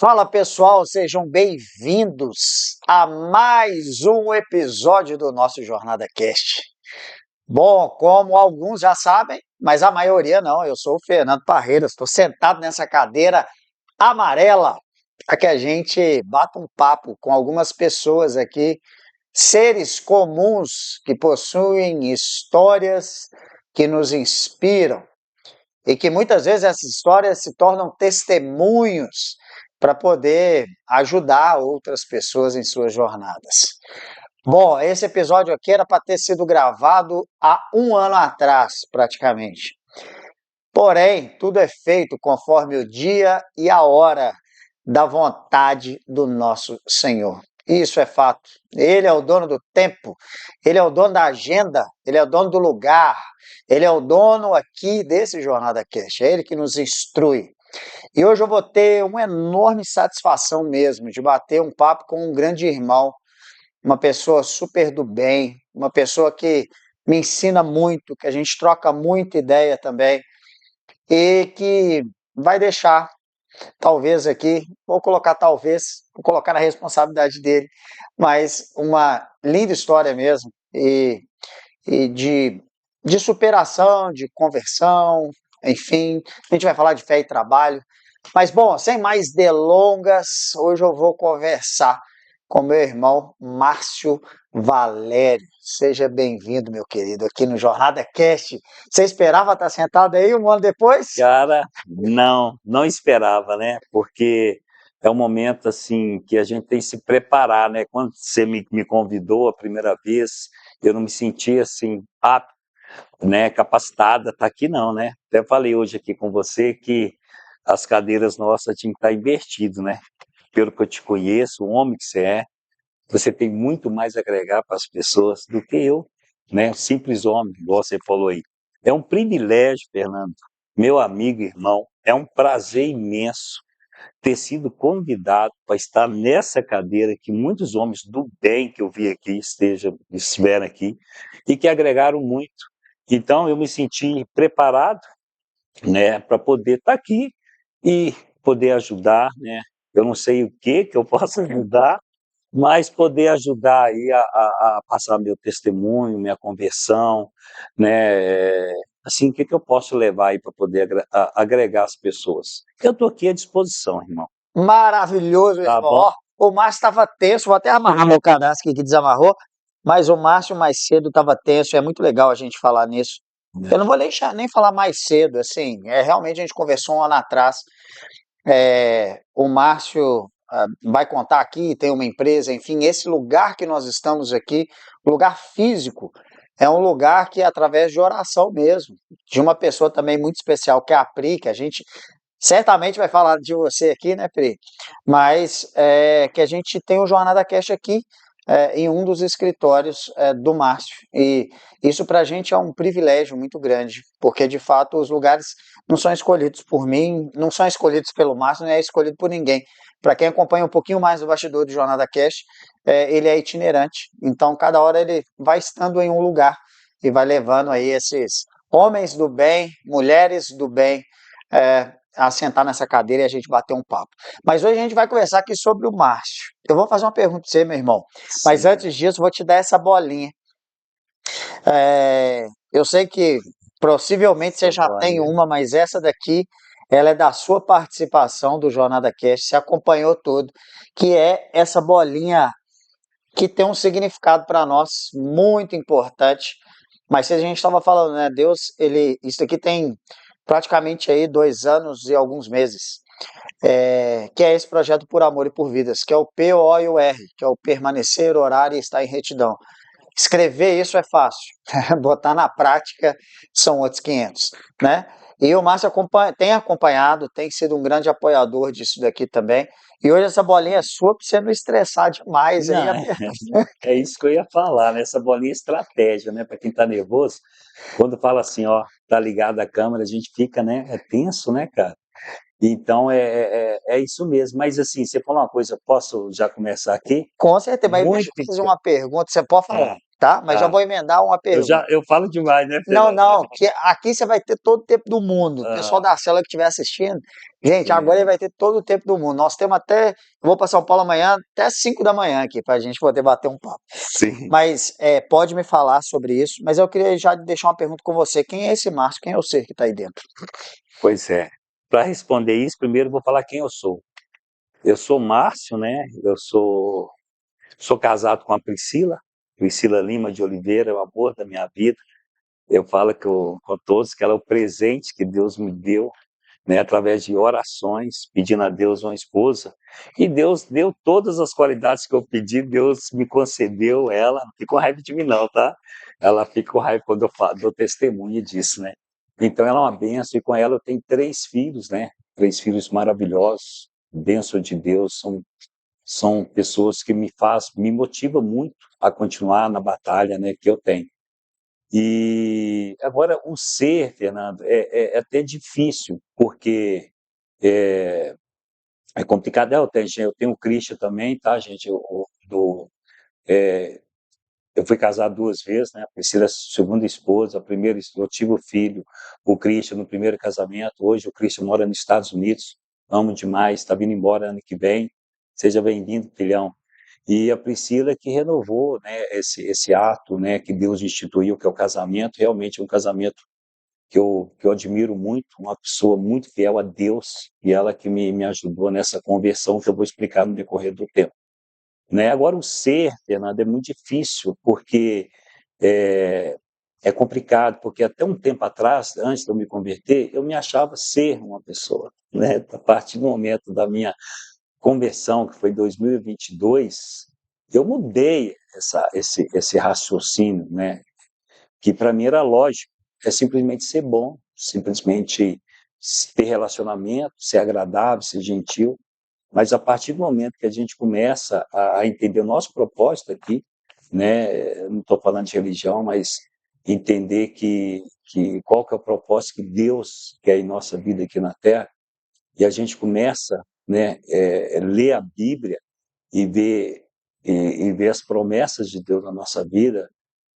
Fala pessoal, sejam bem-vindos a mais um episódio do nosso Jornada Cast. Bom, como alguns já sabem, mas a maioria não, eu sou o Fernando Parreira, estou sentado nessa cadeira amarela para que a gente bata um papo com algumas pessoas aqui, seres comuns que possuem histórias que nos inspiram e que muitas vezes essas histórias se tornam testemunhos para poder ajudar outras pessoas em suas jornadas. Bom, esse episódio aqui era para ter sido gravado há um ano atrás, praticamente. Porém, tudo é feito conforme o dia e a hora da vontade do nosso Senhor. Isso é fato. Ele é o dono do tempo, ele é o dono da agenda, ele é o dono do lugar, ele é o dono aqui desse Jornada Cast, é ele que nos instrui. E hoje eu vou ter uma enorme satisfação mesmo de bater um papo com um grande irmão, uma pessoa super do bem, uma pessoa que me ensina muito, que a gente troca muita ideia também, e que vai deixar, talvez aqui, vou colocar na responsabilidade dele, mas uma linda história mesmo, e de superação, de conversão, enfim, a gente vai falar de fé e trabalho. Mas, bom, sem mais delongas, hoje eu vou conversar com meu irmão Márcio Valério. Seja bem-vindo, meu querido, aqui no Jornada Cast. Você esperava estar sentado aí um ano depois? Cara, não esperava, né? Porque é um momento assim que a gente tem que se preparar, né? Quando você me convidou a primeira vez, eu não me sentia assim apto, né? Capacitada, tá aqui não, né? Até falei hoje aqui com você que as cadeiras nossas tinham que estar invertidas, né? Pelo que eu te conheço, o homem que você tem muito mais a agregar para as pessoas do que eu, né? Simples homem, igual você falou aí. É um privilégio, Fernando, meu amigo e irmão, é um prazer imenso ter sido convidado para estar nessa cadeira que muitos homens do bem que eu vi aqui estiveram aqui e que agregaram muito. Então eu me senti preparado, né, para poder estar aqui e poder ajudar, né? Eu não sei o que eu posso ajudar, mas poder ajudar aí a passar meu testemunho, minha conversão, né? Assim, o que eu posso levar aí para poder agregar as pessoas? Eu estou aqui à disposição, irmão. Maravilhoso, Tá irmão. bom? Ó, o Márcio estava tenso, vou até amarrar meu cadastro aqui que desamarrou, mas o Márcio mais cedo estava tenso, é muito legal a gente falar nisso. Eu não vou nem falar mais cedo, assim, realmente a gente conversou um ano atrás. O Márcio vai contar aqui, tem uma empresa, enfim, esse lugar que nós estamos aqui, lugar físico, é um lugar que é através de oração mesmo, de uma pessoa também muito especial, que é a Pri, que a gente certamente vai falar de você aqui, né, Pri? Mas que a gente tem o Jornada Cast aqui em um dos escritórios do Márcio. E isso para a gente é um privilégio muito grande, porque de fato os lugares não são escolhidos por mim, não são escolhidos pelo Márcio, não é escolhido por ninguém. Para quem acompanha um pouquinho mais do bastidor do Jornada Cast, ele é itinerante, então cada hora ele vai estando em um lugar e vai levando aí esses homens do bem, mulheres do bem, a sentar nessa cadeira e a gente bater um papo. Mas hoje a gente vai conversar aqui sobre o Márcio. Eu vou fazer uma pergunta para você, meu irmão, mas Sim, antes disso vou te dar essa bolinha. Eu sei que possivelmente você essa já tem bolinha. uma, mas essa daqui, ela é da sua participação do Jornada Cast, você acompanhou tudo, que é essa bolinha que tem um significado para nós muito importante. Mas se a gente estava falando, né, Deus, isso aqui tem praticamente aí 2 anos e alguns meses, que é esse projeto Por Amor e por Vidas, que é o POR, que é o permanecer, orar e estar em retidão. Escrever isso é fácil, botar na prática são outros 500, né? E o Márcio tem acompanhado, tem sido um grande apoiador disso daqui também. E hoje essa bolinha é sua para você não estressar demais aí. Não, é isso que eu ia falar, né? Essa bolinha é estratégia, né? Para quem está nervoso, quando fala assim, ó, tá ligado a câmera, a gente fica, né? É tenso, né, cara? Então é isso mesmo. Mas assim, você falou uma coisa, posso já começar aqui? Com certeza, mas deixa Muito, eu fazer uma pergunta, você pode é, falar. tá? Mas já Tá. vou emendar uma pergunta. Eu falo demais, né, Não, Fernando? não, que aqui você vai ter todo o tempo do mundo. O pessoal Ah, da cela que estiver assistindo, gente, agora ele sim, vai ter todo o tempo do mundo. Nós temos até, eu vou para São Paulo amanhã, até 5 da manhã aqui, para a gente poder bater um papo. sim. Mas pode me falar sobre isso, mas eu queria já deixar uma pergunta com você. Quem é esse Márcio? Quem é o ser que está aí dentro? Pois é. Para responder isso, primeiro eu vou falar quem eu sou. Eu sou Márcio, né? Sou casado com a Priscila, Priscila Lima de Oliveira, é o amor da minha vida. Eu falo com todos que ela é o presente que Deus me deu, né, através de orações, pedindo a Deus uma esposa. E Deus deu todas as qualidades que eu pedi, Deus me concedeu ela. Não fica com raiva de mim, não, tá? Ela fica com raiva quando eu falo, dou testemunho disso, né? Então ela é uma benção, e com ela eu tenho 3 filhos, né? 3 filhos maravilhosos, bênção de Deus, são pessoas que me motivam muito a continuar na batalha, né, que eu tenho. E agora o ser, Fernando, é até difícil, porque é, é complicado. Eu tenho o Christian também, tá, gente? Eu fui casado 2 vezes, né? A Priscila, segunda esposa, a primeira, eu tive o filho, o Christian no primeiro casamento. Hoje o Christian mora nos Estados Unidos, amo demais, está vindo embora ano que vem. Seja bem-vindo, filhão. E a Priscila que renovou, né, esse ato, né, que Deus instituiu, que é o casamento. Realmente é um casamento que eu admiro muito, uma pessoa muito fiel a Deus, e ela que me ajudou nessa conversão, que eu vou explicar no decorrer do tempo. Né? Agora, o ser, Fernando, é muito difícil, porque é, é complicado, porque até um tempo atrás, antes de eu me converter, eu me achava ser uma pessoa. Né? A partir do momento da minha conversão, que foi em 2022, eu mudei esse raciocínio, né? Que para mim era lógico, é simplesmente ser bom, simplesmente ter relacionamento, ser agradável, ser gentil. Mas a partir do momento que a gente começa a entender o nosso propósito aqui, né, não estou falando de religião, mas entender que qual que é o propósito que Deus quer em nossa vida aqui na Terra, e a gente começa, né, ler a Bíblia e ver, e ver as promessas de Deus na nossa vida,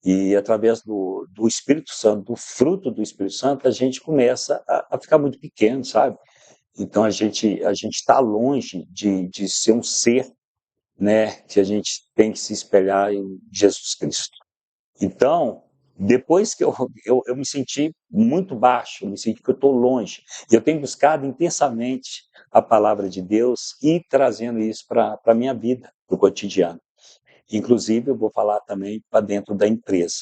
e através do Espírito Santo, do fruto do Espírito Santo, a gente começa a ficar muito pequeno, sabe? Então a gente está longe de ser um ser, né, que a gente tem que se espelhar em Jesus Cristo. Então, depois que eu me senti muito baixo, eu me senti que eu estou longe, e eu tenho buscado intensamente a palavra de Deus e trazendo isso para a minha vida, para o cotidiano. Inclusive, eu vou falar também para dentro da empresa.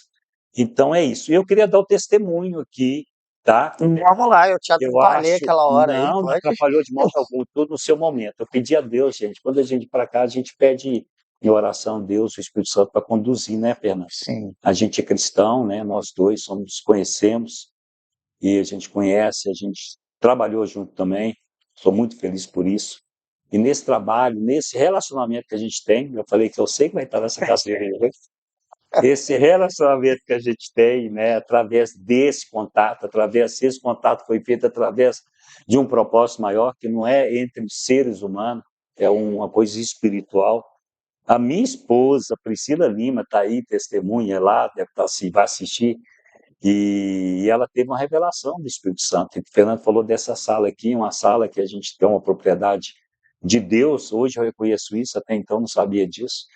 Então, é isso. Eu queria dar o testemunho aqui, tá? Vamos lá, eu te Eu atrapalhei acho, aquela hora aí, não pode? atrapalhou de modo algum, tudo no seu momento. Eu pedi a Deus, gente, quando a gente ir para cá, a gente pede em oração a Deus, o Espírito Santo, para conduzir, né, Fernando? Sim. A gente é cristão, né? Nós dois conhecemos, e a gente conhece, a gente trabalhou junto também. Sou muito feliz por isso. E nesse trabalho, nesse relacionamento que a gente tem, eu falei que eu sei que vai estar nessa cadeira aí, né? Esse relacionamento que a gente tem, né, através desse contato, através esse contato foi feito através de um propósito maior, que não é entre os seres humanos, é uma coisa espiritual. A minha esposa, Priscila Lima, está aí, testemunha lá, deve estar assim, vai assistir, e ela teve uma revelação do Espírito Santo. E o Fernando falou dessa sala aqui, uma sala que a gente tem uma propriedade de Deus. Hoje eu reconheço isso, até então não sabia disso.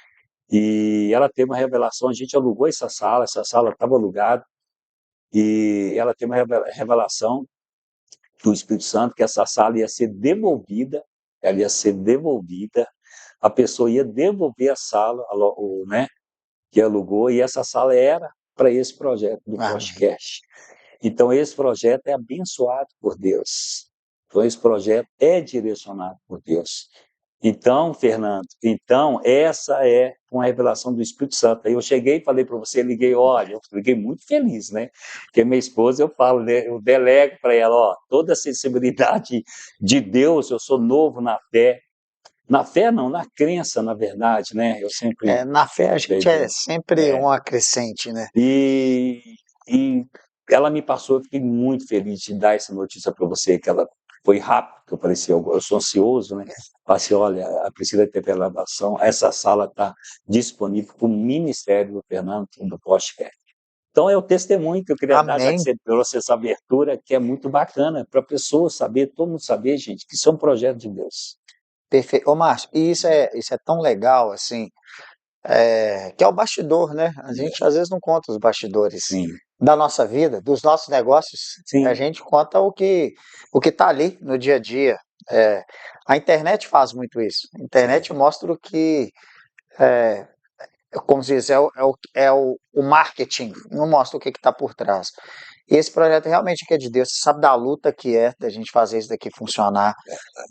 E ela teve uma revelação, a gente alugou essa sala estava alugada, e ela teve uma revelação do Espírito Santo que essa sala ia ser devolvida, ela ia ser devolvida, a pessoa ia devolver a sala, né, que alugou, e essa sala era para esse projeto do Amém. podcast. Então, esse projeto é abençoado por Deus. Então, esse projeto é direcionado por Deus. Então, Fernando, essa é uma revelação do Espírito Santo. Aí eu cheguei e falei para você, liguei, olha, eu liguei muito feliz, né? Porque minha esposa, eu falo, né, eu delego para ela, ó, toda a sensibilidade de Deus, eu sou novo na fé. Na fé não, na crença, na verdade, né? Eu sempre Na fé a falei gente é dela. sempre É, um acrescente, né? e, e ela me passou, eu fiquei muito feliz de dar essa notícia para você, que ela foi rápido que eu sou ansioso, né? Falei assim, olha, a Priscila teve revelação, essa sala está disponível para o Ministério do Fernando, do podcast. Então, é o testemunho que eu queria dar, já que Amém. você trouxe essa abertura, que é muito bacana, para a pessoa saber, todo mundo saber, gente, que isso é um projeto de Deus. Perfeito. Ô, Márcio, e isso é tão legal, assim, que é o bastidor, né? A gente às vezes não conta os bastidores Sim, da nossa vida, dos nossos negócios. A sim, gente conta o que está ali no dia a dia. É, a internet faz muito isso. A internet mostra o que, como se diz, o marketing, não mostra o que está por trás. E esse projeto realmente aqui é de Deus. Você sabe da luta que é da gente fazer isso daqui funcionar,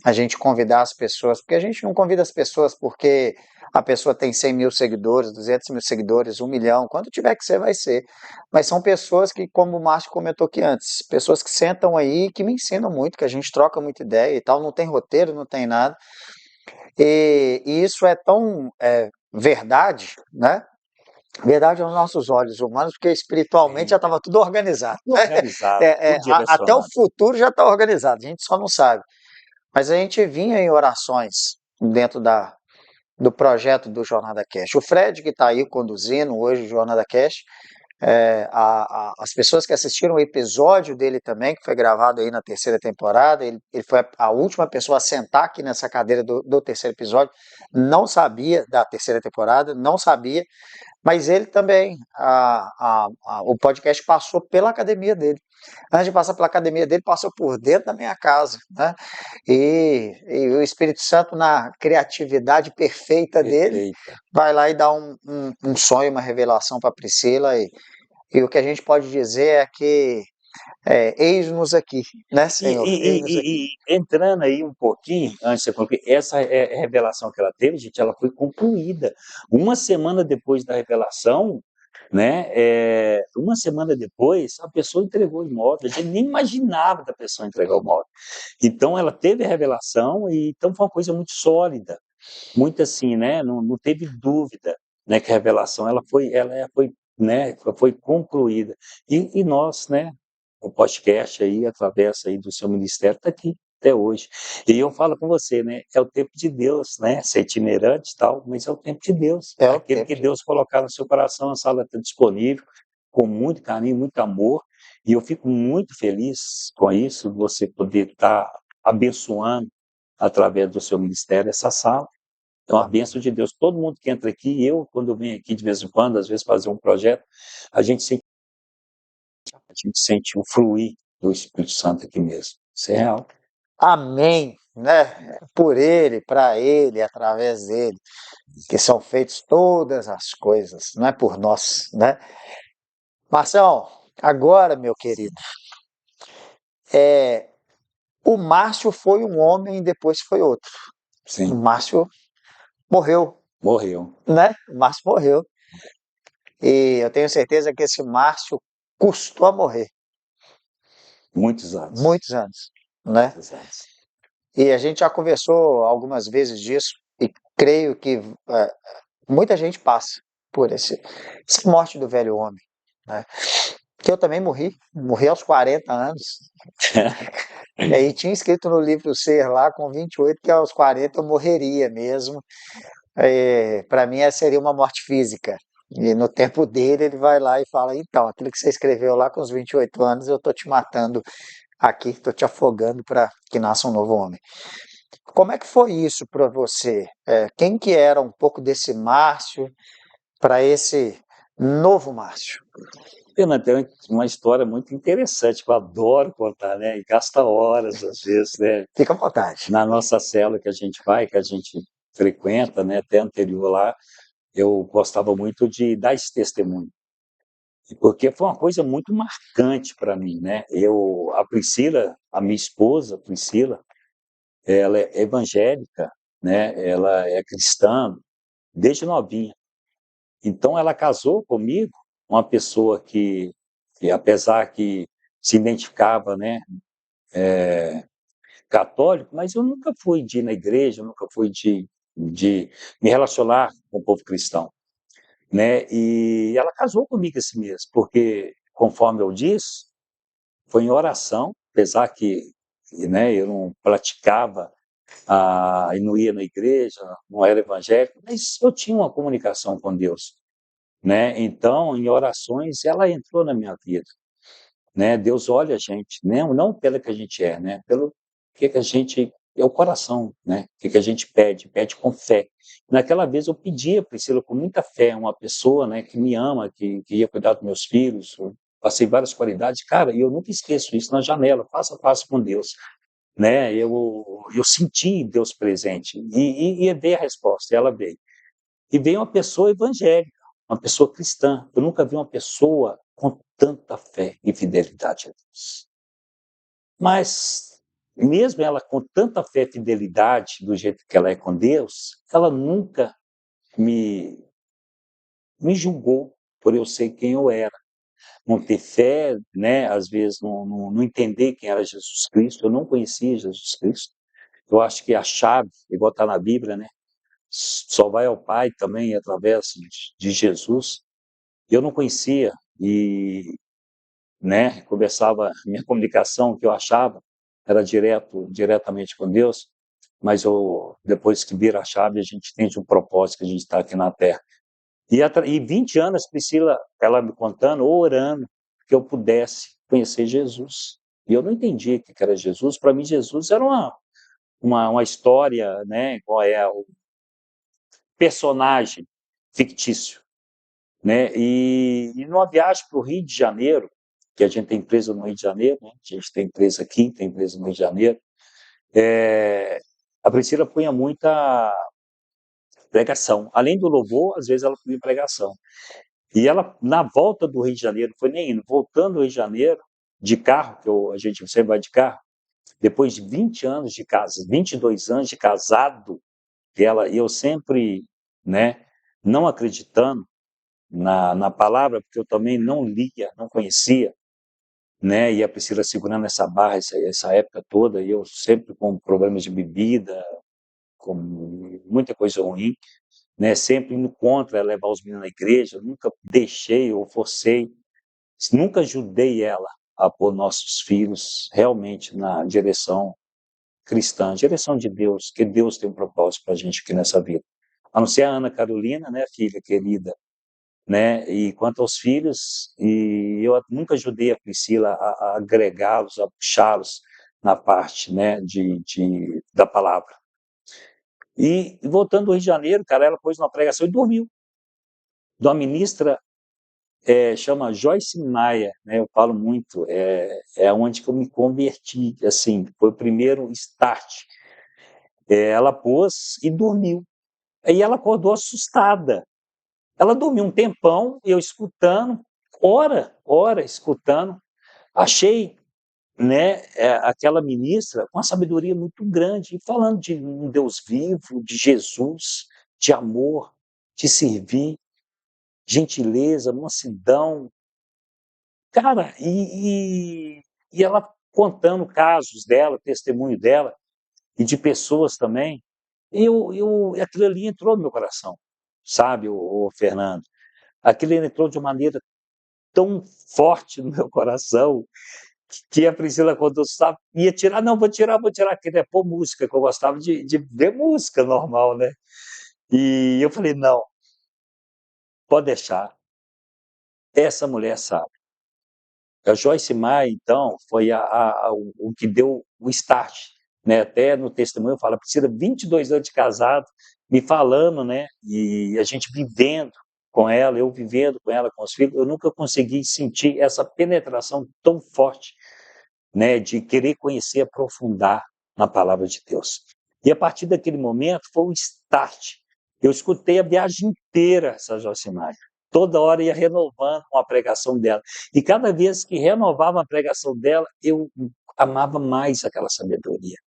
a gente convidar as pessoas, porque a gente não convida as pessoas porque a pessoa tem 100 mil seguidores, 200 mil seguidores, 1 milhão, quando tiver que ser, vai ser. Mas são pessoas que, como o Márcio comentou aqui antes, pessoas que sentam aí e que me ensinam muito, que a gente troca muita ideia e tal, não tem roteiro, não tem nada. E isso é tão verdade, né? Verdade aos nossos olhos humanos, porque espiritualmente já sim. estava tudo organizado. Tudo organizado, tudo Até o direcionado. futuro já está organizado, a gente só não sabe. Mas a gente vinha em orações dentro do projeto do Jornada Cash. O Fred, que está aí conduzindo hoje o Jornada Cash, as pessoas que assistiram o episódio dele também, que foi gravado aí na terceira temporada, ele foi a última pessoa a sentar aqui nessa cadeira do terceiro episódio, não sabia da terceira temporada, não sabia, mas ele também, o podcast passou pela academia dele. Antes de passar pela academia dele, passou por dentro da minha casa, né? E o Espírito Santo, na criatividade perfeita dele, Perfeita. vai lá e dá um sonho, uma revelação para Priscila. E o que a gente pode dizer é que eis-nos aqui, né, E, Senhor? e- Eis-nos aqui. e- e entrando aí um pouquinho, antes de você concluir, essa revelação que ela teve, gente, ela foi concluída. Uma semana depois da revelação, né? Uma semana depois, a pessoa entregou o imóvel. A gente nem imaginava da pessoa entregar o imóvel. Então, ela teve a revelação, e então foi uma coisa muito sólida, muito assim, né? Não teve dúvida, né? Que a revelação ela foi, né? Foi concluída. E nós, né? O podcast aí, através aí do seu ministério, está aqui até hoje. E eu falo com você, né? É o tempo de Deus, né? Ser itinerante e tal, mas é o tempo de Deus. É o Aquele tempo que Deus colocar no seu coração, a sala está disponível, com muito carinho, muito amor. E eu fico muito feliz com isso, você poder estar abençoando, através do seu ministério, essa sala. É uma Amém. bênção de Deus. Todo mundo que entra aqui, eu, quando eu venho aqui de vez em quando, às vezes fazer um projeto, a gente sente, a gente sente o fluir do Espírito Santo aqui mesmo. Isso é real. Amém, né? Por ele, para ele, através dele, que são feitas todas as coisas, não é por nós, né? Marção, agora, meu querido, o Márcio foi um homem e depois foi outro. O Sim, Márcio morreu, morreu. né? O Márcio morreu. E eu tenho certeza que esse Márcio custou a morrer, Muitos anos. muitos anos, né? Muitos anos. E a gente já conversou algumas vezes disso e creio que muita gente passa por essa morte do velho homem, né? Que eu também morri aos 40 anos. E aí tinha escrito no livro Ser lá com 28 que aos 40 eu morreria mesmo. Para mim essa seria uma morte física. E no tempo dele ele vai lá e fala, então, aquilo que você escreveu lá com os 28 anos, eu tô te matando aqui, tô te afogando para que nasça um novo homem. Como é que foi isso para você? Quem que era um pouco desse Márcio para esse novo Márcio? Fernando, tem uma história muito interessante que eu adoro contar, né? E gasta horas, às vezes, né? Fica à vontade. Na nossa célula que a gente vai, que a gente frequenta, né? Até anterior lá, eu gostava muito de dar esse testemunho. Porque foi uma coisa muito marcante para mim, né? A Priscila, a minha esposa, Priscila, ela é evangélica, né? Ela é cristã desde novinha. Então ela casou comigo, uma pessoa que apesar que se identificava, né, católico, mas eu nunca fui de ir na igreja, nunca fui de me relacionar com o povo cristão, né? E ela casou comigo esse mês, porque conforme eu disse, foi em oração, apesar que né? Eu não praticava, e não ia na igreja, não era evangélico, mas eu tinha uma comunicação com Deus, né? Então, em orações, ela entrou na minha vida, né? Deus olha a gente, né? Não pelo que a gente é, né? Pelo que a gente é o coração, né? O que a gente pede com fé. Naquela vez eu pedia, Priscila, com muita fé, uma pessoa, né, que me ama, que ia cuidar dos meus filhos. Eu passei várias qualidades, cara, e eu nunca esqueço isso na janela, passo a passo com Deus, né? Eu senti Deus presente e dei a resposta, e ela veio. E veio uma pessoa evangélica, uma pessoa cristã. Eu nunca vi uma pessoa com tanta fé e fidelidade a Deus. Mas, mesmo ela com tanta fé e fidelidade, do jeito que ela é com Deus, ela nunca me, me julgou por eu ser quem eu era. Não ter fé, né? Às vezes não entender quem era Jesus Cristo. Eu não conhecia Jesus Cristo. Eu acho que a chave, igual está na Bíblia, né? Só vai ao Pai também através de Jesus. Eu não conhecia e, né, conversava, minha comunicação que eu achava era diretamente com Deus, mas depois que vira a chave, a gente entende um propósito que a gente está aqui na Terra. E 20 anos, Priscila, ela me contando, orando, que eu pudesse conhecer Jesus. E eu não entendia o que era Jesus. Para mim, Jesus era uma história, né, qual é o personagem fictício, né? E numa viagem para o Rio de Janeiro, que a gente tem empresa no Rio de Janeiro, né? A gente tem empresa aqui, tem empresa no Rio de Janeiro, a Priscila punha muita pregação. Além do louvor, às vezes ela punha pregação. E ela, na volta do Rio de Janeiro, foi nem indo, voltando do Rio de Janeiro, de carro, a gente sempre vai de carro, depois de 20 anos de casa, 22 anos de casado, eu sempre, né, não acreditando na palavra, porque eu também não lia, não conhecia, né? E a Priscila segurando essa barra essa época toda, e eu sempre com problemas de bebida, com muita coisa ruim, né? Sempre indo contra levar os meninos na igreja, nunca deixei ou forcei, nunca ajudei ela a pôr nossos filhos realmente na direção cristã, direção de Deus, que Deus tem um propósito para a gente aqui nessa vida. A não ser a Ana Carolina, né, filha querida, né? E quanto aos filhos, e eu nunca ajudei a Priscila a agregá-los, a puxá-los na parte, né, da palavra. E voltando ao Rio de Janeiro, cara, ela pôs uma pregação e dormiu. De uma ministra, chama Joyce Maia, né? Eu falo muito, é onde que eu me converti, assim, foi o primeiro start. Ela pôs e dormiu. Aí ela acordou assustada. Ela dormiu um tempão, eu escutando, hora escutando. Achei, né, aquela ministra com uma sabedoria muito grande, falando de um Deus vivo, de Jesus, de amor, de servir, gentileza, mansidão. Cara, e ela contando casos dela, testemunho dela, e de pessoas também, aquilo ali entrou no meu coração, sabe, o Fernando? Aquilo entrou de uma maneira tão forte no meu coração, que a Priscila, quando eu ia tirar, não, vou tirar, que é pôr música, que eu gostava de ver música normal, né? E eu falei, não, pode deixar, essa mulher sabe. A Joyce Maia, então, foi o que deu o start, né? Até no testemunho eu falo, Priscila, 22 anos de casado, me falando, né? E a gente vivendo com ela, eu vivendo com ela, com os filhos, eu nunca consegui sentir essa penetração tão forte, né, de querer conhecer, aprofundar na palavra de Deus. E a partir daquele momento foi um start. Eu escutei a viagem inteira essa Josimar. Toda hora ia renovando uma pregação dela. E cada vez que renovava a pregação dela, eu amava mais aquela sabedoria.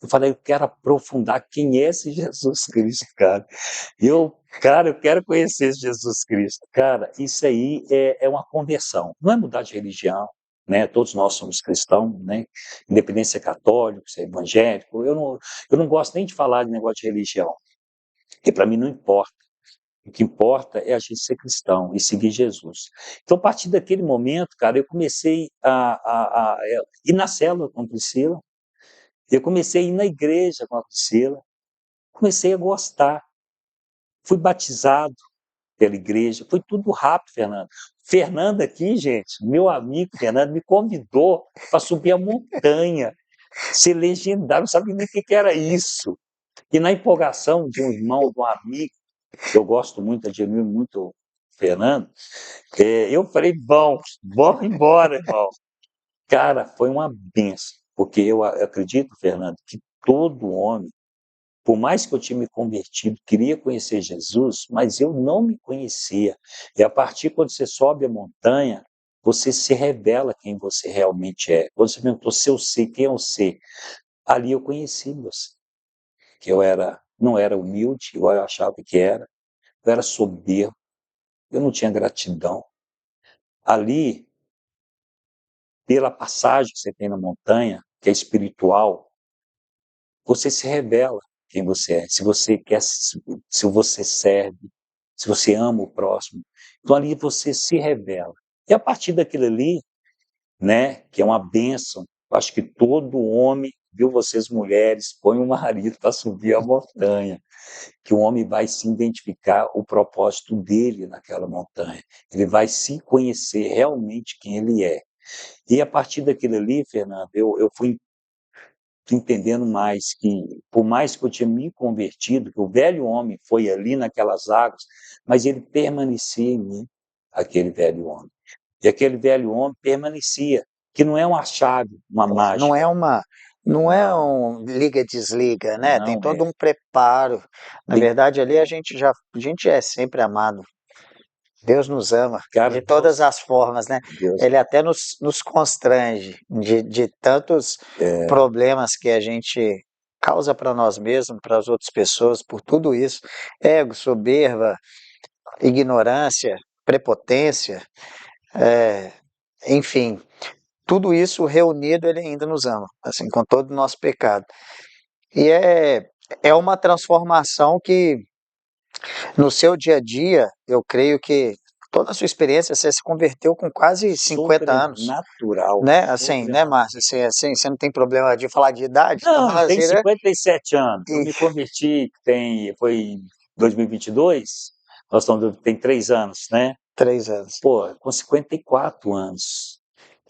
Eu falei, eu quero aprofundar quem é esse Jesus Cristo, cara. Cara, eu quero conhecer esse Jesus Cristo. Cara, isso aí é uma conversão. Não é mudar de religião, né? Todos nós somos cristãos, né? Independente se é católico, se é evangélico. Eu não gosto nem de falar de negócio de religião, porque para mim não importa. O que importa é a gente ser cristão e seguir Jesus. Então, a partir daquele momento, cara, eu comecei a ir na célula com a Priscila, Eu comecei a ir na igreja com a Priscila, comecei a gostar. Fui batizado pela igreja, foi tudo rápido, Fernando. Fernando aqui, gente, meu amigo Fernando, me convidou para subir a montanha, ser legendário, não sabia nem o que era isso. E na empolgação de um irmão, de um amigo, que eu gosto muito, admiro muito o Fernando, eu falei, vamos embora, irmão. Cara, foi uma benção, porque eu acredito, Fernando, que todo homem, por mais que eu tinha me convertido, queria conhecer Jesus, mas eu não me conhecia. E a partir quando você sobe a montanha, você se revela quem você realmente é. Quando você perguntou se eu sei quem eu sei, ali eu conheci você. Que não era humilde, igual eu achava que era. Eu era soberbo, eu não tinha gratidão. Ali, pela passagem que você tem na montanha, que é espiritual, você se revela quem você é, se você quer, se você serve, se você ama o próximo. Então ali você se revela. E a partir daquilo ali, né, que é uma bênção, acho que todo homem, viu vocês mulheres, põe um marido para subir a montanha, que o homem vai se identificar o propósito dele naquela montanha. Ele vai se conhecer realmente quem ele é. E a partir daquilo ali, Fernando, eu fui entendendo mais que, por mais que eu tinha me convertido, que o velho homem foi ali naquelas águas, mas ele permanecia em mim, aquele velho homem. E aquele velho homem permanecia, que não é uma chave, uma Não é mágica. uma, não é Não, um liga-desliga, né? Tem não todo é. um preparo. Na Tem, verdade, ali a gente é sempre amado. Deus nos ama cara, de todas as formas, né? Deus, Ele até nos constrange de tantos é, problemas que a gente causa para nós mesmos, para as outras pessoas, por tudo isso. Ego, soberba, ignorância, prepotência, é, enfim, tudo isso reunido, ele ainda nos ama, assim, com todo o nosso pecado. E é uma transformação que no seu dia a dia, eu creio que toda a sua experiência, você se converteu com quase 50 anos, sobrenatural, né? Assim, né, sobrenatural. Márcio? Assim, você não tem problema de falar de idade, tá Não, falando tem assim, né? 57 anos. Eu E me converti, foi em 2022, tem 3 anos, né? 3 anos. Pô, com 54 anos.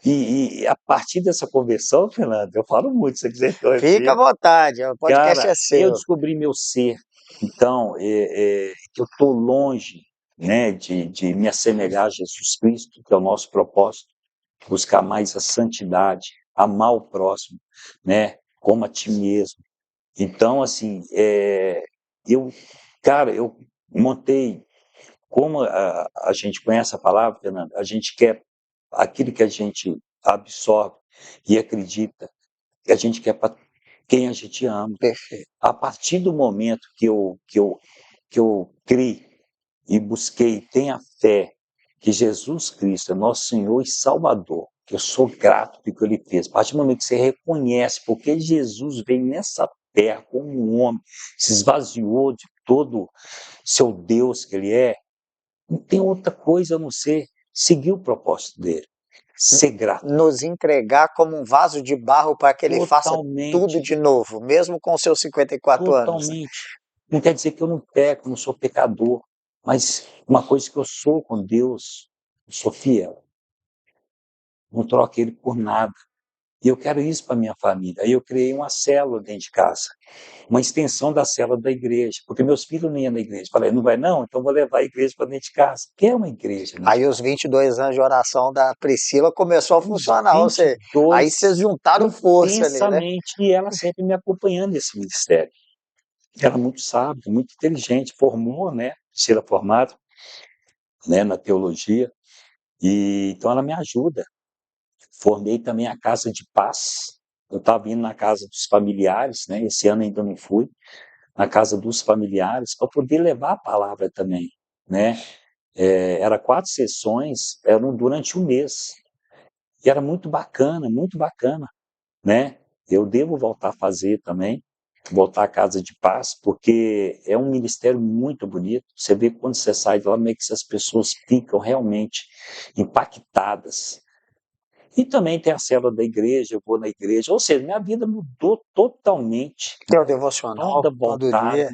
E a partir dessa conversão, Fernando, eu falo muito, se você quiser Fica à conhecer, vontade, o podcast cara, é eu seu. descobri meu ser. Então, que eu estou longe, né, de me assemelhar a Jesus Cristo, que é o nosso propósito, buscar mais a santidade, amar o próximo, né, como a ti mesmo. Então, assim, eu, cara, eu montei, como a gente conhece a palavra, Fernando, a gente quer aquilo que a gente absorve e acredita, que a gente quer para quem a gente ama. Perfeito. A partir do momento que eu criei e busquei, tenha fé que Jesus Cristo é nosso Senhor e Salvador, que eu sou grato pelo que ele fez. A partir do momento que você reconhece porque Jesus veio nessa terra como um homem, se esvaziou de todo seu Deus que ele é, não tem outra coisa a não ser seguir o propósito dele, ser grato. Nos entregar como um vaso de barro para que ele faça tudo Totalmente, de novo, mesmo com seus 54 anos. totalmente. Não quer dizer que eu não peco, não sou pecador, mas uma coisa que eu sou com Deus, eu sou fiel, não troco ele por nada. E eu quero isso para minha família. Aí eu criei uma célula dentro de casa, uma extensão da célula da igreja, porque meus filhos não iam na igreja. Falei, não vai não? Então vou levar a igreja para dentro de casa. Que é uma igreja dentro de Aí os casa. 22 anos de oração da Priscila começou a Os funcionar, ou seja, aí vocês 22 juntaram força ali, né? intensamente, e ela sempre me acompanhando nesse ministério. Ela é muito sábia, muito inteligente, formou, né? Priscila formada, né, na teologia, e então ela me ajuda. Formei também a Casa de Paz. Eu estava indo na casa dos familiares, né? Esse ano ainda não fui, na casa dos familiares, para poder levar a palavra também, né? Era 4 sessões, eram durante um mês. E era muito bacana, né? Eu devo voltar a fazer também, voltar à Casa de Paz, porque é um ministério muito bonito. Você vê quando você sai de lá, como é que essas pessoas ficam realmente impactadas, E também tem a célula da igreja, eu vou na igreja, ou seja, minha vida mudou totalmente, Tem o devocional toda todo voltada, dia,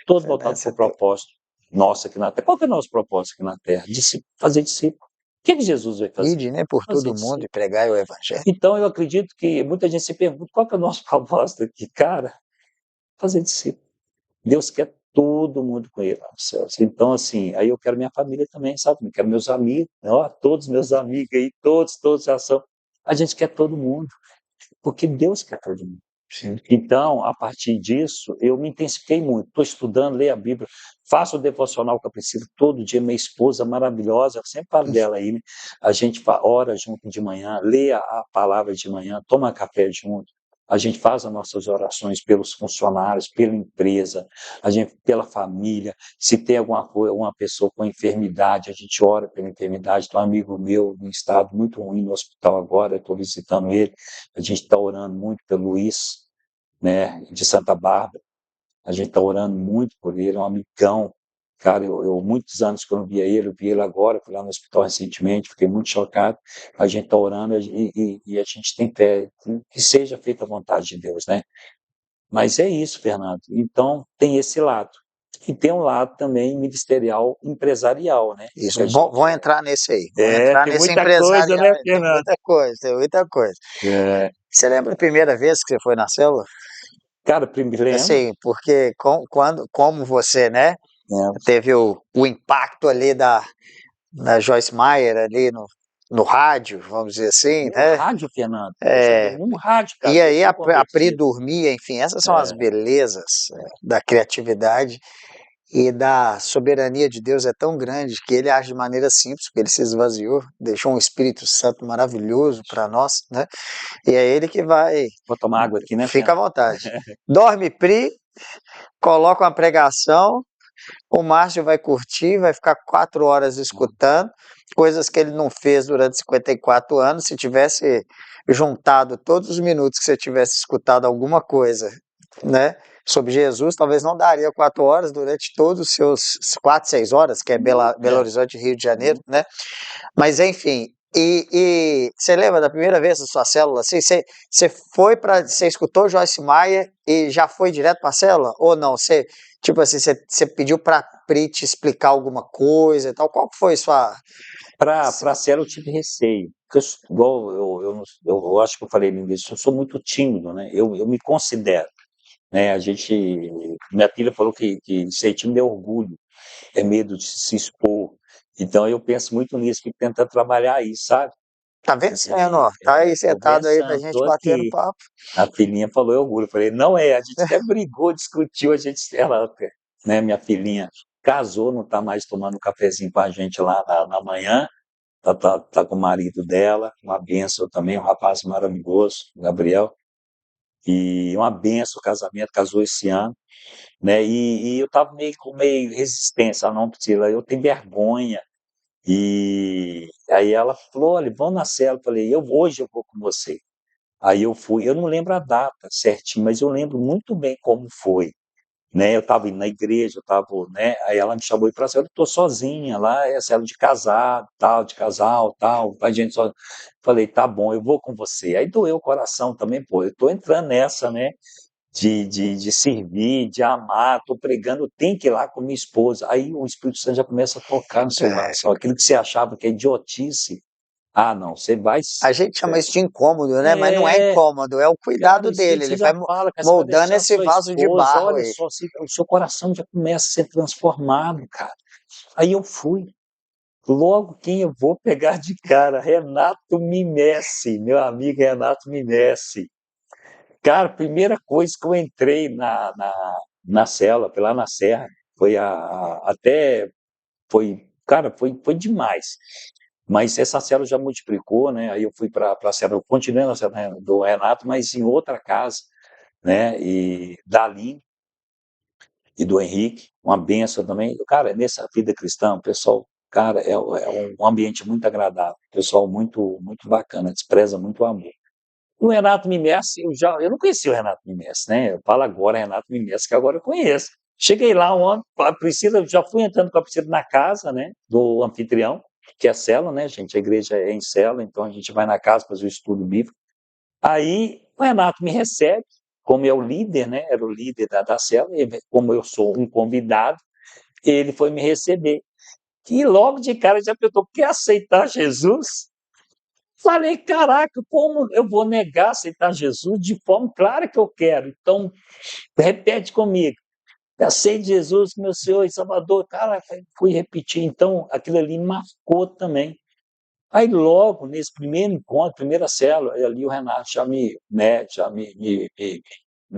todo né? voltado para o propósito nosso aqui na Terra. Qual que é o nosso propósito aqui na Terra? Fazer discípulo. O que Jesus vai fazer? Ide, né, por Fazer todo mundo e discípulo. pregai o evangelho. Então, eu acredito que muita gente se pergunta, qual que é o nosso propósito aqui? Cara, fazer discípulo. Deus quer todo mundo com ele lá nos céus. Então, assim, aí eu quero minha família também, sabe? Eu quero meus amigos, ó, todos meus amigos aí, todos já são. A gente quer todo mundo, porque Deus quer todo mundo. Sim. Então, a partir disso, eu me intensifiquei muito. Estou estudando, leio a Bíblia, faço o devocional que eu preciso todo dia. Minha esposa maravilhosa, eu sempre falo dela aí, né? A gente ora junto de manhã, lê a palavra de manhã, toma café junto. A gente faz as nossas orações pelos funcionários, pela empresa, a gente, pela família. Se tem alguma coisa, uma pessoa com enfermidade, a gente ora pela enfermidade. Tem um amigo meu em estado muito ruim no hospital agora, eu estou visitando ele. A gente está orando muito pelo Luiz, né, de Santa Bárbara. A gente está orando muito por ele, é um amigão. Cara, muitos anos que eu não via ele, eu vi ele agora, fui lá no hospital recentemente, fiquei muito chocado. A gente está orando e a gente tem fé que seja feita a vontade de Deus, né? Mas é isso, Fernando. Então, tem esse lado. E tem um lado também ministerial, empresarial, né? Que Isso, a gente, vão entrar nesse aí, vão entrar tem nesse muita coisa, empresarial né, aí, tem Fernando? muita coisa, tem muita coisa. É, Você lembra a primeira vez que você foi na célula? cara, lembro, Assim, porque como você, né, lembro. teve o impacto ali da Joyce Meyer ali no rádio, vamos dizer assim, No né? rádio, Fernando. Poxa vida, num rádio, cara, E aí a Pri recém-convertido. dormia, enfim, essas são as É, belezas da criatividade e da soberania de Deus é tão grande que ele age de maneira simples, porque ele se esvaziou, deixou um Espírito Santo maravilhoso para nós, né? E é ele que vai, vou tomar água aqui, né, fica à Fernando? vontade. Dorme Pri, coloca uma pregação, o Márcio vai curtir, vai ficar 4 horas escutando, coisas que ele não fez durante 54 anos. Se tivesse juntado todos os minutos que você tivesse escutado alguma coisa, né, sobre Jesus, talvez não daria 4 horas durante todos os seus 4, 6 horas, que é Belo É, Horizonte, Rio de Janeiro, né? Mas enfim, e você lembra da primeira vez da sua célula? Assim, você escutou Joyce Meyer e já foi direto para a célula? Ou não? Tipo assim, você pediu para Pri te explicar alguma coisa e tal? Qual que foi sua. para a célula eu tive receio. Porque igual eu acho que eu falei no início, eu sou muito tímido, né? Eu me considero, né? Minha filha falou que ser tímido é orgulho, é medo de se expor. Então eu penso muito nisso, que tenta trabalhar isso, sabe? Tá vencendo, ó. Tá aí Estou sentado aí pra pensando, gente estou batendo aqui. papo. A filhinha falou, é orgulho. Eu falei, não é, a gente até brigou, discutiu, né, minha filhinha casou, não está mais tomando um cafezinho com a gente lá na manhã, tá com o marido dela, uma benção também, um rapaz maravilhoso, o Gabriel, e uma benção o casamento, casou esse ano, né, e eu estava com meio resistência, não, Priscila, eu tenho vergonha, e aí ela falou, olha, vamos na cela, eu falei, hoje eu vou com você. Aí eu fui, eu não lembro a data certinho, mas eu lembro muito bem como foi, né? Eu estava indo na igreja, eu estava, né? Aí ela me chamou para cela, eu estou sozinha lá, é cela de casado, tal, de casal, tal, a gente só. Falei, tá bom, eu vou com você. Aí doeu o coração também, pô, eu estou entrando nessa, né? De servir, de amar, estou pregando, tem que ir lá com minha esposa. Aí o Espírito Santo já começa a tocar no seu É, coração, aquilo que você achava que é idiotice. Ah, não, você vai. a gente chama isso de incômodo, né? Mas não é É, incômodo, é o cara, o cuidado dele. Espírito Ele Santo já vai fala, cara, você vai moldando deixar esse sua vaso de esposa, barro olha aí. só, o seu coração já começa a ser transformado, cara. Aí eu fui. Logo quem eu vou pegar de cara? Renato Mimessi, meu amigo Renato Mimessi. Cara, primeira coisa que eu entrei na cela, foi lá na Serra, foi até, cara, foi demais. Mas essa célula já multiplicou, né? Aí eu fui para a célula, eu continuei na célula do Renato, mas em outra casa, né? E da Aline e do Henrique, uma benção também. Cara, nessa vida cristã, o pessoal, cara, é um ambiente muito agradável, pessoal muito bacana, despreza muito o amor. O Renato Mimessi, eu não conhecia o Renato Mimessi, né? Eu falo agora Renato Mimessi, que agora eu conheço. Cheguei lá, a Priscila, já fui entrando com a Priscila na casa, né, do anfitrião. que é célula, né, gente? A igreja é em célula, então a gente vai na casa fazer o estudo bíblico. Aí o Renato me recebe, como é o líder, né? Era o líder da célula, e como eu sou um convidado, ele foi me receber. E logo de cara já perguntou: quer aceitar Jesus? Falei, caraca, como eu vou negar aceitar Jesus de forma clara que eu quero? Então, repete comigo. Aceite Jesus, meu Senhor e Salvador. Cara, fui repetir. Então, aquilo ali marcou também. Aí, logo, nesse primeiro encontro, primeira célula, ali o Renato já me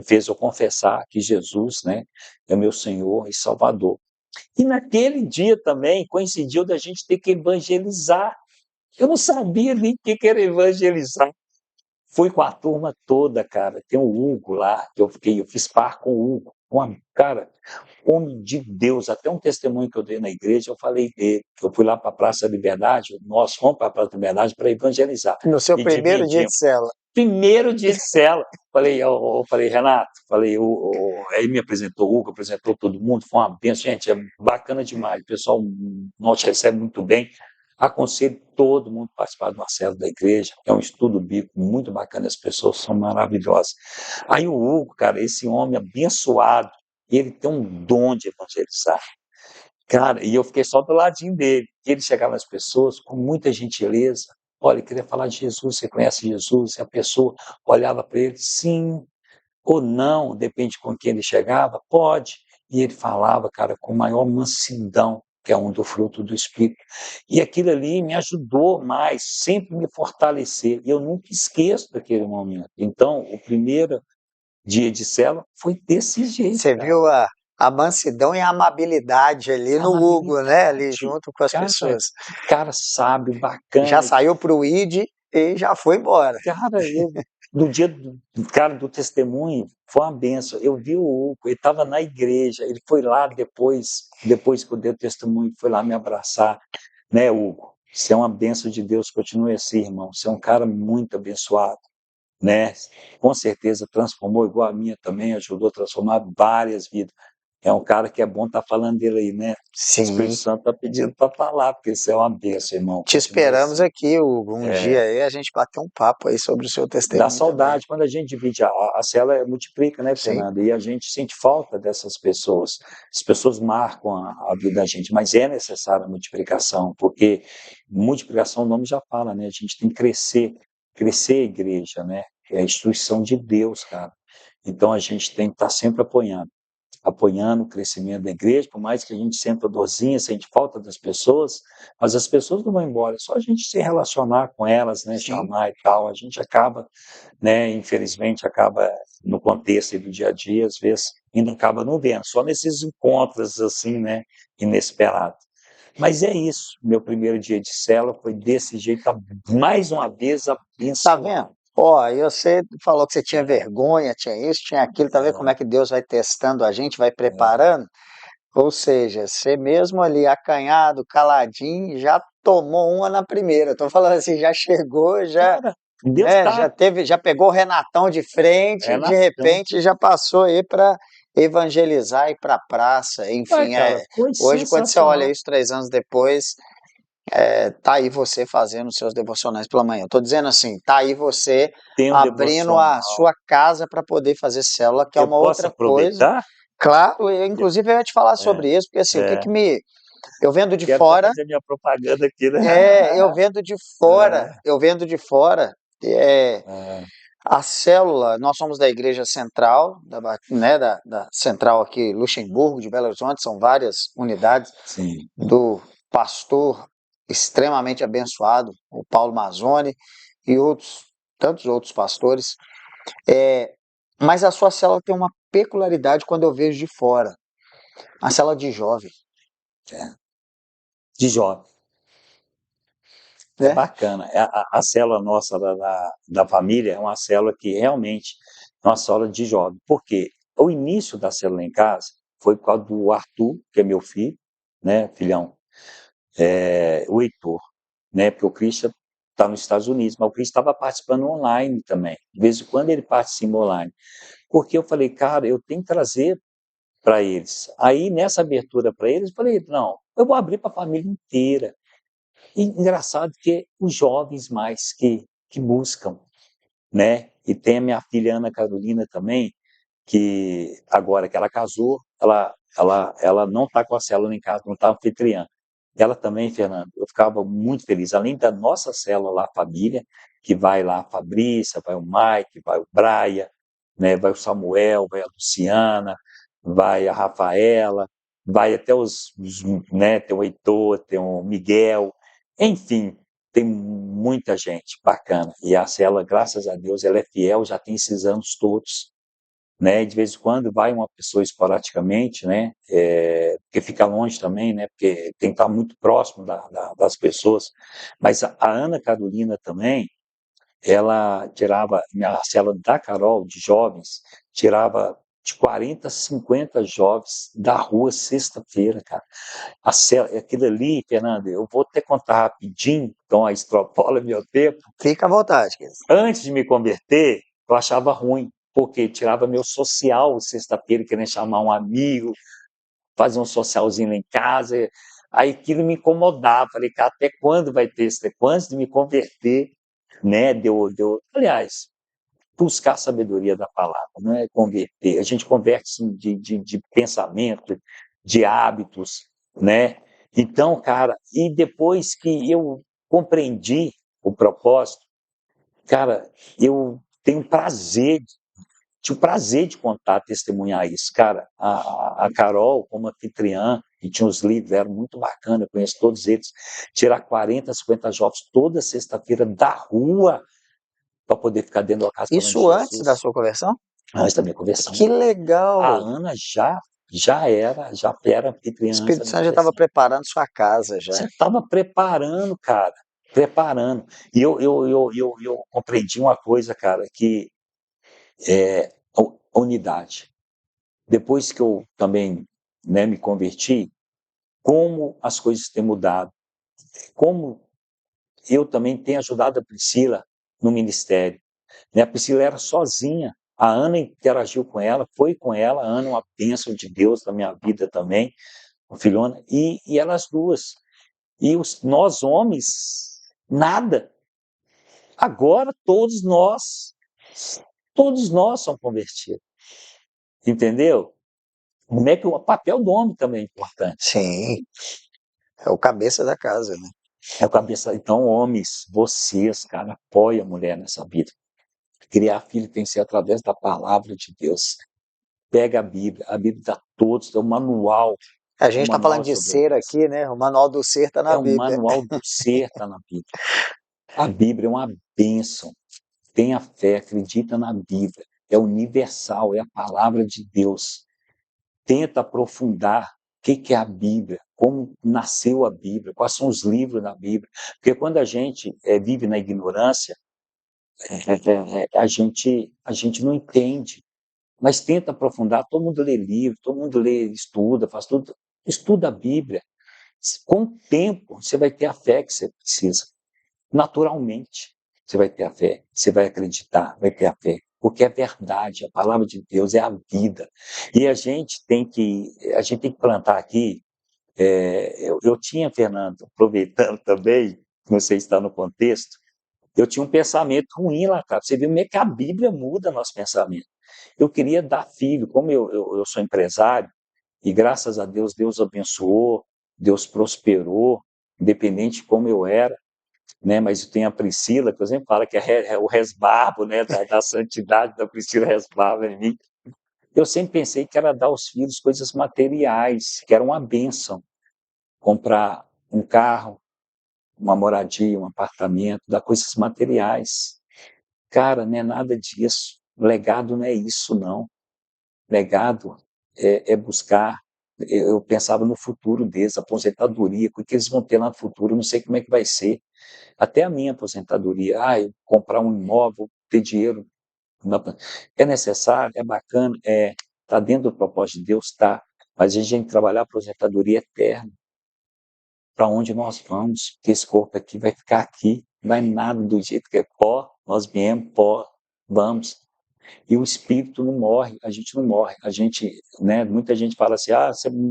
fez eu confessar que Jesus, né, é meu Senhor e Salvador. E naquele dia também coincidiu da gente ter que evangelizar. Eu não sabia nem o que era evangelizar. Fui com a turma toda, cara. Tem o Hugo lá, que eu fiz par com o Hugo. Cara, homem de Deus, até um testemunho que eu dei na igreja, eu falei dele, que eu fui lá para a Praça da Liberdade, nós fomos para a Praça da Liberdade para evangelizar. No seu E primeiro dia dividimos. de célula. Primeiro dia de célula. Falei, Renato, aí me apresentou o Hugo, apresentou todo mundo, foi uma bênção. Gente, é bacana demais, o pessoal nos recebe muito bem. Aconselho todo mundo a participar de uma célula da igreja, é um estudo bíblico muito bacana, as pessoas são maravilhosas. Aí o Hugo, cara, esse homem abençoado, ele tem um dom de evangelizar. Cara, e eu fiquei só do ladinho dele. E ele chegava às pessoas com muita gentileza. Olha, ele queria falar de Jesus, você conhece Jesus? E a pessoa olhava para ele, sim ou não, depende com quem ele chegava, pode. E ele falava, cara, com maior mansidão, que é um do fruto do Espírito. E aquilo ali me ajudou mais, sempre me fortalecer. E eu nunca esqueço daquele momento. Então, o primeiro dia de célula foi desse jeito, Você cara. viu a mansidão e a amabilidade ali no Hugo, né? Ali Amabilidade. junto com as Cara, pessoas. cara sábio, Já bacana. saiu para o ID e já foi embora. Cara, no dia do testemunho, foi uma benção. Eu vi o Hugo, ele estava na igreja, ele foi lá depois que eu dei o testemunho, foi lá me abraçar, né, Hugo? Você é uma benção de Deus, continue assim, irmão. Você é um cara muito abençoado, né? Com certeza transformou igual a minha também, ajudou a transformar várias vidas. É um cara que é bom estar falando dele aí, né? O Espírito Sim. Santo está pedindo para falar, porque isso é uma benção, irmão. Te Continue esperamos assim. aqui, Hugo. Um dia aí a gente bater um papo aí sobre o seu Dá testemunho também. saudade, quando a gente divide, a célula multiplica, né, Sim. Fernanda? E a gente sente falta dessas pessoas. As pessoas marcam a vida da gente, mas é necessária a multiplicação, porque multiplicação, o nome já fala, né? A gente tem que crescer a igreja, né? É a instituição de Deus, cara. Então a gente tem que estar sempre apoiando o crescimento da igreja, por mais que a gente sente a dorzinha, sente falta das pessoas, mas as pessoas não vão embora, é só a gente se relacionar com elas, né, Sim. chamar e tal, a gente acaba, né, infelizmente, acaba no contexto do dia a dia, às vezes, ainda acaba não vendo, só nesses encontros, assim, né, inesperados. Mas é isso, meu primeiro dia de célula foi desse jeito, mais uma vez Tá vendo? abençoado. Ó, e você falou que você tinha vergonha, tinha isso, tinha aquilo, tá vendo como é que Deus vai testando a gente, vai preparando? Ou seja, você mesmo ali acanhado, caladinho, já tomou uma na primeira. Tô falando assim, já chegou, já, Cara, Deus né, já está, teve, já pegou o Renatão de frente, de Renatão. repente já passou aí para evangelizar e para praça, Ué, enfim, cara, foi hoje quando você olha sensacional. isso 3 anos depois, tá aí você fazendo os seus devocionais pela manhã. Eu tô dizendo assim, tá aí você Tem um abrindo a devocional. sua casa para poder fazer célula, que é Eu uma posso outra coisa. aproveitar? Claro, inclusive eu ia te falar É, sobre isso, porque assim, o que é. que me eu vendo de Quero até fora, fazer minha propaganda aqui, né? eu vendo de fora, É, eu vendo de fora, é, é, a célula, nós somos da Igreja Central, né, da Central aqui, Luxemburgo, de Belo Horizonte, são várias unidades sim. do pastor extremamente abençoado, o Paulo Mazzoni, e outros, tantos outros pastores, mas a sua célula tem uma peculiaridade quando eu vejo de fora, a célula de jovem, É. De jovem. É né? bacana. A célula nossa da família é uma célula que realmente é uma célula de jovem. Por quê? O início da célula em casa foi por causa do Arthur, que é meu filho, né, filhão, o Heitor, né, porque o Christian está nos Estados Unidos, mas o Christian estava participando online também. De vez em quando ele participa online. Porque eu falei, cara, eu tenho que trazer para eles. Aí, nessa abertura para eles, eu falei, não, eu vou abrir para a família inteira. E engraçado que os jovens mais que buscam, né? E tem a minha filha Ana Carolina também, que agora que ela casou, ela não está com a célula em casa, não está anfitriã. Ela também, Fernando, eu ficava muito feliz. Além da nossa célula lá, família, que vai lá a Fabrícia, vai o Mike, vai o Braia, né, vai o Samuel, vai a Luciana, vai a Rafaela, vai até né, tem o Heitor, tem o Miguel, enfim, tem muita gente bacana. E a célula, graças a Deus, ela é fiel, já tem esses anos todos, né? De vez em quando vai uma pessoa esporadicamente, né? Porque fica longe também, né? Porque tem que estar muito próximo das pessoas. Mas a Ana Carolina também, ela tirava, a célula da Carol, de jovens, tirava de 40 a 50 jovens da rua sexta-feira, cara. Aquilo ali, Fernando, eu vou até contar rapidinho, então a extrapola meu tempo. Fica à vontade, querido. Antes de me converter, eu achava ruim, porque tirava meu social sexta-feira, querendo chamar um amigo, fazer um socialzinho lá em casa. Aí aquilo me incomodava. Falei, cara, até quando vai ter isso? Antes de me converter, né? Aliás, buscar a sabedoria da palavra, não é converter. A gente converte sim, de pensamento, de hábitos, né? Então, cara, e depois que eu compreendi o propósito, cara, eu tenho prazer, tinha o prazer de contar, testemunhar isso. Cara, a Carol, como anfitriã, e tinha os livros, era muito bacana, eu conheço todos eles. Tirar 40, 50 jovens toda sexta-feira da rua para poder ficar dentro da casa falando de Isso antes da Jesus. sua conversão? Antes da minha conversão. Que A legal! Ana já era O anfitriã antes da Espírito minha Santo já estava conversão. preparando sua casa já. Você estava preparando, cara, preparando. E eu compreendi uma coisa, cara, que é a unidade. Depois que eu também, né, me converti, como as coisas têm mudado, como eu também tenho ajudado a Priscila no ministério. Né? A Priscila era sozinha, a Ana interagiu com ela, foi com ela, a Ana é uma bênção de Deus na minha vida também, a filhona, e elas duas. E nós homens, nada. Agora todos nós somos convertidos, entendeu? Como é que o papel do homem também é importante? Sim, é o cabeça da casa, né? É o cabeça. Então, homens, vocês, cara, apoia a mulher nessa vida. Criar filho tem que ser através da palavra de Deus. Pega a Bíblia dá todos, é um manual, A é um gente está falando manual de sobre a ser educação. aqui, né? O manual do ser está na É um Bíblia. manual do ser, está na Bíblia. A Bíblia é uma bênção. Tenha fé, acredita na Bíblia. É universal, é a palavra de Deus. Tenta aprofundar o que é a Bíblia, como nasceu a Bíblia, quais são os livros da Bíblia. Porque quando a gente vive na ignorância, a gente não entende. Mas tenta aprofundar, todo mundo lê livro, todo mundo lê, estuda, faz tudo. Estuda a Bíblia. Com o tempo, você vai ter a fé que você precisa. Naturalmente, você vai ter a fé, você vai acreditar, vai ter a fé. Porque é verdade, a palavra de Deus é a vida. E a gente tem que plantar aqui. Eu tinha, Fernando, aproveitando também, você está no contexto, eu tinha um pensamento ruim lá atrás. Você viu como é que a Bíblia muda nosso pensamento. Eu queria dar filho, como eu sou empresário, e graças a Deus, Deus abençoou, Deus prosperou, independente de como eu era, né? Mas eu tenho a Priscila, que eu sempre falo que é o resbarbo, né? Da santidade da Priscila resbarba em mim. Eu sempre pensei que era dar aos filhos coisas materiais, que era uma bênção. Comprar um carro, uma moradia, um apartamento, dar coisas materiais. Cara, não é nada disso. Legado não é isso, não. Legado é buscar. Eu pensava no futuro deles, aposentadoria, o que eles vão ter lá no futuro, eu não sei como é que vai ser. Até a minha aposentadoria, eu comprar um imóvel, ter dinheiro. É necessário, é bacana, está dentro do propósito de Deus, está. Mas a gente tem que trabalhar a aposentadoria eterna. Para onde nós vamos? Porque esse corpo aqui vai ficar aqui, não vai nada do jeito que é pó, nós viemos, pó, vamos. E o espírito não morre, a gente não morre. A gente, né, muita gente fala assim,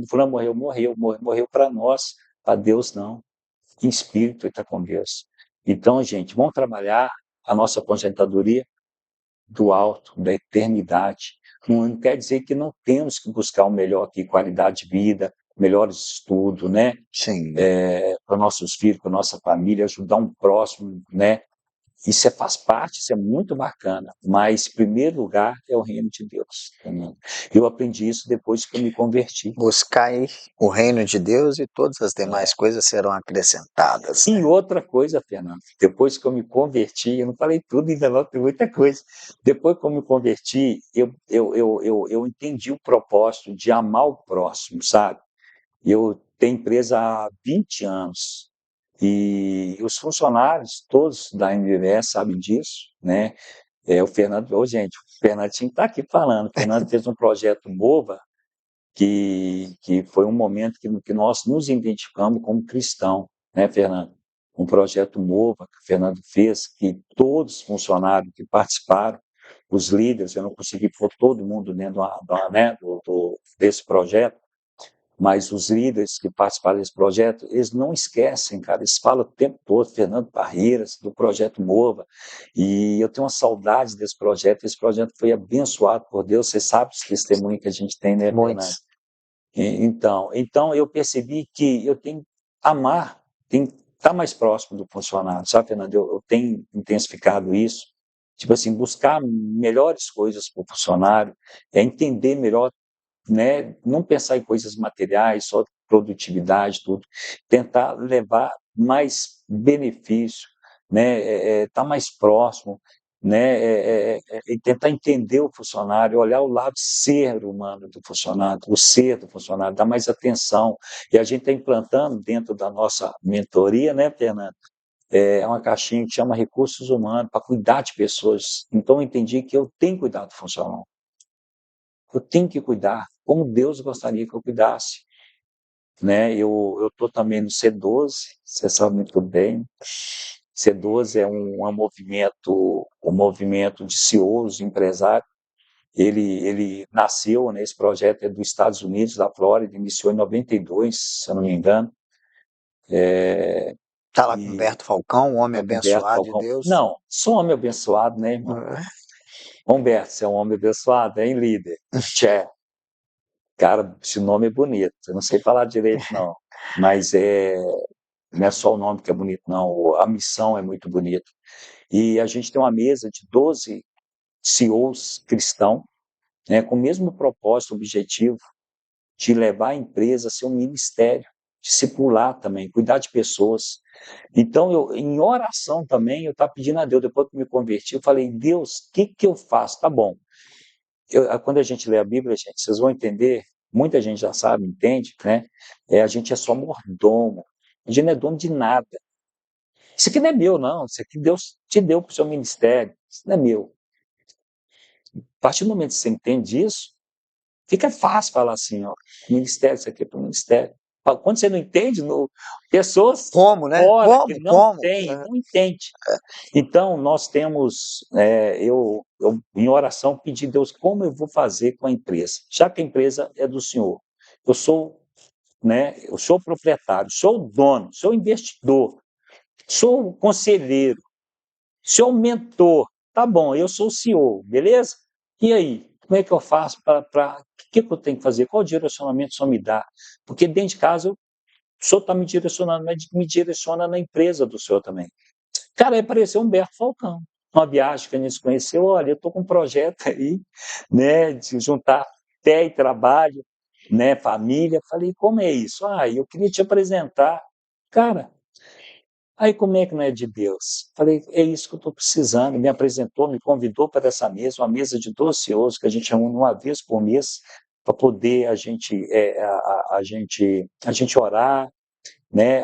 fulano morreu para nós, para Deus não. em espírito e está com Deus. Então, gente, vamos trabalhar a nossa aposentadoria do alto, da eternidade. Não quer dizer que não temos que buscar o melhor aqui, qualidade de vida, melhores estudos, né? Sim. Para nossos filhos, para nossa família, ajudar um próximo, né? Isso faz parte, isso é muito bacana, mas em primeiro lugar é o reino de Deus. Entendeu? Eu aprendi isso depois que eu me converti. Buscai o reino de Deus e todas as demais coisas serão acrescentadas, né? E outra coisa, Fernando, depois que eu me converti, eu não falei tudo, ainda não, tem muita coisa. Depois que eu me converti, eu entendi o propósito de amar o próximo, sabe? Eu tenho empresa há 20 anos e os funcionários todos da MVS sabem disso, né? O Fernando, gente, o Fernandinho está aqui falando. O Fernando fez um projeto MOVA que foi um momento que nós nos identificamos como cristão, né, Fernando? Um projeto MOVA que o Fernando fez, que todos os funcionários que participaram, os líderes, eu não consegui pôr todo mundo dentro né, desse projeto, mas os líderes que participaram desse projeto, eles não esquecem, cara, eles falam o tempo todo, Fernando Barreiras, do projeto MOVA, e eu tenho uma saudade desse projeto. Esse projeto foi abençoado por Deus, você sabe os testemunhos que a gente tem, né, Fernando? Muitos. Então eu percebi que eu tenho que amar, tenho que estar mais próximo do funcionário, sabe, Fernando? Eu tenho intensificado isso, tipo assim, buscar melhores coisas para o funcionário, entender melhor, né? Não pensar em coisas materiais, só produtividade, tudo. Tentar levar mais benefício, né? Tá mais próximo, né? E tentar entender o funcionário, olhar o lado ser humano do funcionário, o ser do funcionário, dar mais atenção. E a gente está implantando dentro da nossa mentoria, né, Fernando? Uma caixinha que chama Recursos Humanos, para cuidar de pessoas. Então, eu entendi que eu tenho que cuidar do funcionário. Eu tenho que cuidar, como Deus gostaria que eu cuidasse, né? Eu estou também no C12, você sabe muito bem. C12 é um movimento de CEOs, empresários. Ele nasceu, né, esse projeto é dos Estados Unidos, da Flórida, iniciou em 92, se eu não me engano. Tá lá com E Humberto Falcão, um homem está com Humberto abençoado de Falcão. Deus. Não, sou homem abençoado, né, irmão? Humberto, você é um homem abençoado, hein, líder? Tchê. Cara, esse nome é bonito. Eu não sei falar direito, não. Mas não é só o nome que é bonito, não. A missão é muito bonita. E a gente tem uma mesa de 12 CEOs cristãos, né, com o mesmo propósito, objetivo, de levar a empresa a ser um ministério, discipular também, cuidar de pessoas. Então, em oração também, eu estava pedindo a Deus, depois que me converti, eu falei, Deus, o que eu faço? Tá bom. Quando a gente lê a Bíblia, gente, vocês vão entender, muita gente já sabe, entende, né? A gente é só mordomo, a gente não é dono de nada. Isso aqui não é meu, não. Isso aqui Deus te deu para o seu ministério. Isso não é meu. A partir do momento que você entende isso, fica fácil falar assim, ó, ministério, isso aqui é para o ministério. Quando você não entende, pessoas Como, né? fora que não Como? têm, não entende. Então, nós temos, eu em oração pedi a Deus como eu vou fazer com a empresa, já que a empresa é do Senhor. Eu sou, né, eu sou proprietário, sou o dono, sou investidor, sou o conselheiro, sou o mentor. Tá bom, eu sou o CEO, beleza? E aí, como é que eu faço para o que eu tenho que fazer? Qual direcionamento o senhor me dá? Porque dentro de casa o senhor está me direcionando, mas me direciona na empresa do senhor também. Cara, aí apareceu Humberto Falcão. Uma viagem que a gente se conheceu, olha, eu estou com um projeto aí, né, de juntar fé e trabalho, né, família. Falei, como é isso? Eu queria te apresentar. Cara, aí como é que não é de Deus? Falei, é isso que eu estou precisando. Me apresentou, me convidou para essa mesa, uma mesa de 12 CEOs, que a gente reúne uma vez por mês, para poder a gente orar, né?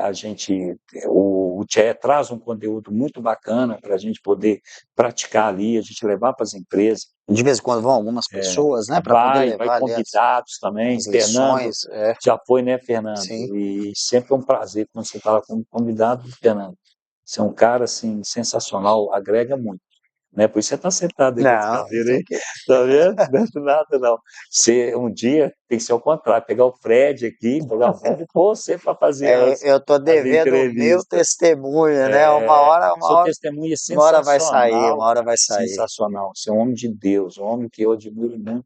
O Tchê traz um conteúdo muito bacana para a gente poder praticar ali, a gente levar para as empresas. De vez em quando vão algumas pessoas, né, para poder Vai levar ali convidados também. as Fernando lições. já foi, né, Fernando? Sim. E sempre é um prazer quando você fala como convidado, Fernando. Você é um cara assim sensacional, agrega muito. né? Por isso você está sentado aí nessa Não, cadeira isso aí, aqui. tá vendo? Não é nada, não. Você, um dia tem que ser ao contrário, pegar o Fred aqui, pegar o Fred e pôr você para fazer Eu estou as devendo o meu entrevistas. testemunho, né? É, Uma seu hora, testemunho é uma hora vai sair, sensacional, uma hora cara, vai sair. sensacional. Você é um homem de Deus, um homem que eu admiro muito.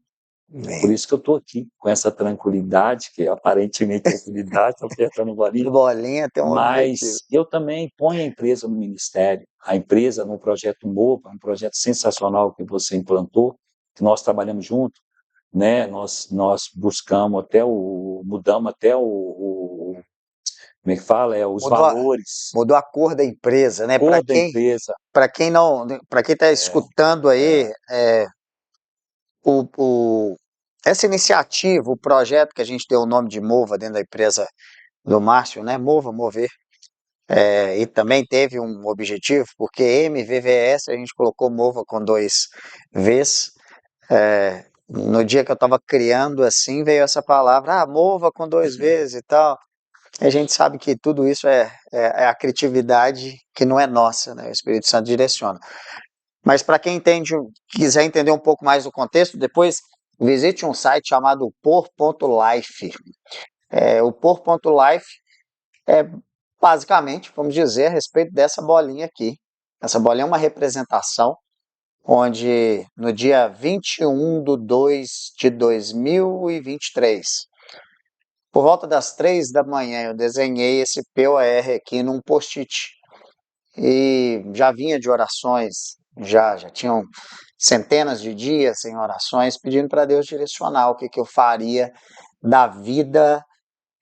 Por Bem, isso que eu estou aqui, com essa tranquilidade, que aparentemente é tranquilidade, estou apertando o bolinho, bolinha tem um objetivo. mas eu também ponho a empresa no ministério, a empresa no projeto Mova, um projeto sensacional que você implantou, que nós trabalhamos junto, né? Nós buscamos mudamos até como é que fala? Os Mudou a, valores, mudou a cor da empresa, né? cor da empresa. Para quem não, para quem está escutando aí, o, o- essa iniciativa, o projeto que a gente deu o nome de Mova dentro da empresa do Márcio, né? Mova, mover. E também teve um objetivo, porque MVVS a gente colocou Mova com dois Vs. No dia que eu estava criando assim, veio essa palavra, Mova com dois Vs e tal. A gente sabe que tudo isso é a criatividade que não é nossa, né? O Espírito Santo direciona. Mas para quem entende, quiser entender um pouco mais do contexto, depois visite um site chamado por.life. O por.life é basicamente, vamos dizer, a respeito dessa bolinha aqui. Essa bolinha é uma representação onde no dia 21/2/2023, por volta das 3 da manhã, eu desenhei esse POR aqui num post-it. E já vinha de orações, já tinham centenas de dias em orações, pedindo para Deus direcionar o que eu faria da vida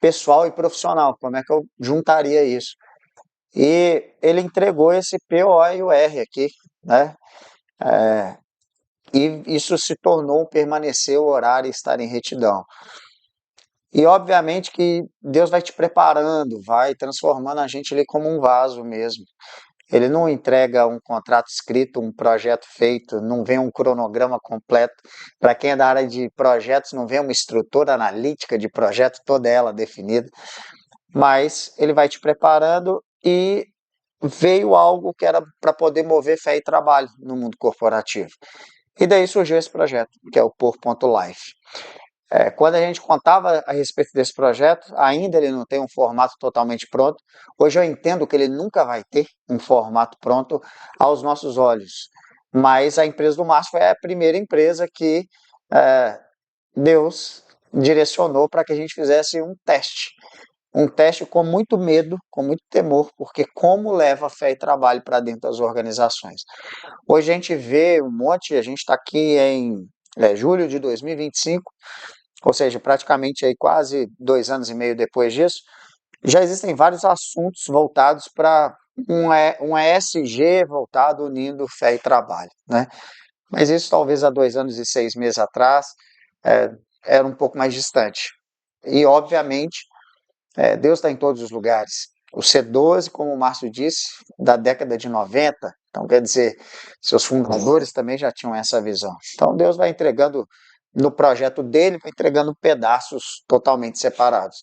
pessoal e profissional, como é que eu juntaria isso. E ele entregou esse PO e o R aqui, né? E isso se tornou permanecer, orar e estar em retidão. E obviamente que Deus vai te preparando, vai transformando a gente ali como um vaso mesmo. Ele não entrega um contrato escrito, um projeto feito, não vem um cronograma completo. Para quem é da área de projetos, não vem uma estrutura analítica de projeto, toda ela definida. Mas ele vai te preparando e veio algo que era para poder mover fé e trabalho no mundo corporativo. E daí surgiu esse projeto, que é o Por.life. Quando a gente contava a respeito desse projeto, ainda ele não tem um formato totalmente pronto. Hoje eu entendo que ele nunca vai ter um formato pronto aos nossos olhos. Mas a empresa do Márcio foi a primeira empresa que é, Deus direcionou para que a gente fizesse um teste. Um teste com muito medo, com muito temor, porque como leva fé e trabalho para dentro das organizações. Hoje a gente vê um monte, a gente está aqui em julho de 2025, ou seja, praticamente aí quase 2 anos e meio depois disso, já existem vários assuntos voltados para um ESG voltado unindo fé e trabalho, né? Mas isso talvez há 2 anos e 6 meses atrás é, era um pouco mais distante. E, obviamente, Deus está em todos os lugares. O C12, como o Márcio disse, da década de 90, então quer dizer, seus fundadores também já tinham essa visão. Então Deus vai entregando no projeto dele, vai entregando pedaços totalmente separados.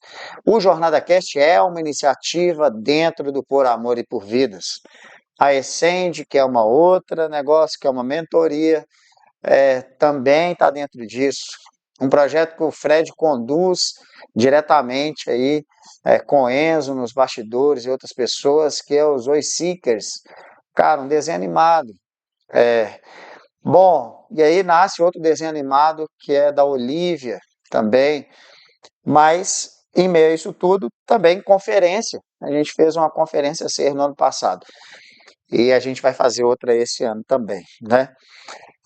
O Jornada Cast é uma iniciativa dentro do Por Amor e por Vidas. A Essende, que é uma outra negócio, que é uma mentoria, também está dentro disso. Um projeto que o Fred conduz diretamente aí, com Enzo nos bastidores e outras pessoas, que é os Oi Seekers. Cara, um desenho animado. Bom, e aí nasce outro desenho animado que é da Olivia também, mas em meio a isso tudo, também conferência. A gente fez uma conferência SER no ano passado e a gente vai fazer outra esse ano também, né?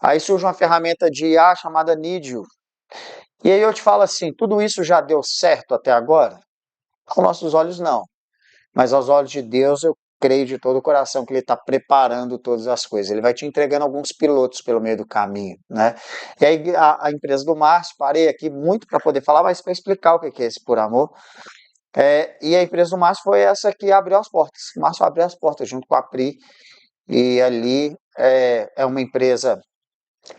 Aí surge uma ferramenta de IA chamada Nidio. E aí eu te falo assim, tudo isso já deu certo até agora? Aos nossos olhos não, mas aos olhos de Deus eu creio de todo o coração que Ele está preparando todas as coisas. Ele vai te entregando alguns pilotos pelo meio do caminho, né? E aí a empresa do Márcio, parei aqui muito para poder falar, mas para explicar o que é esse Por Amor. E a empresa do Márcio foi essa que abriu as portas. O Márcio abriu as portas junto com a Pri, e ali é uma empresa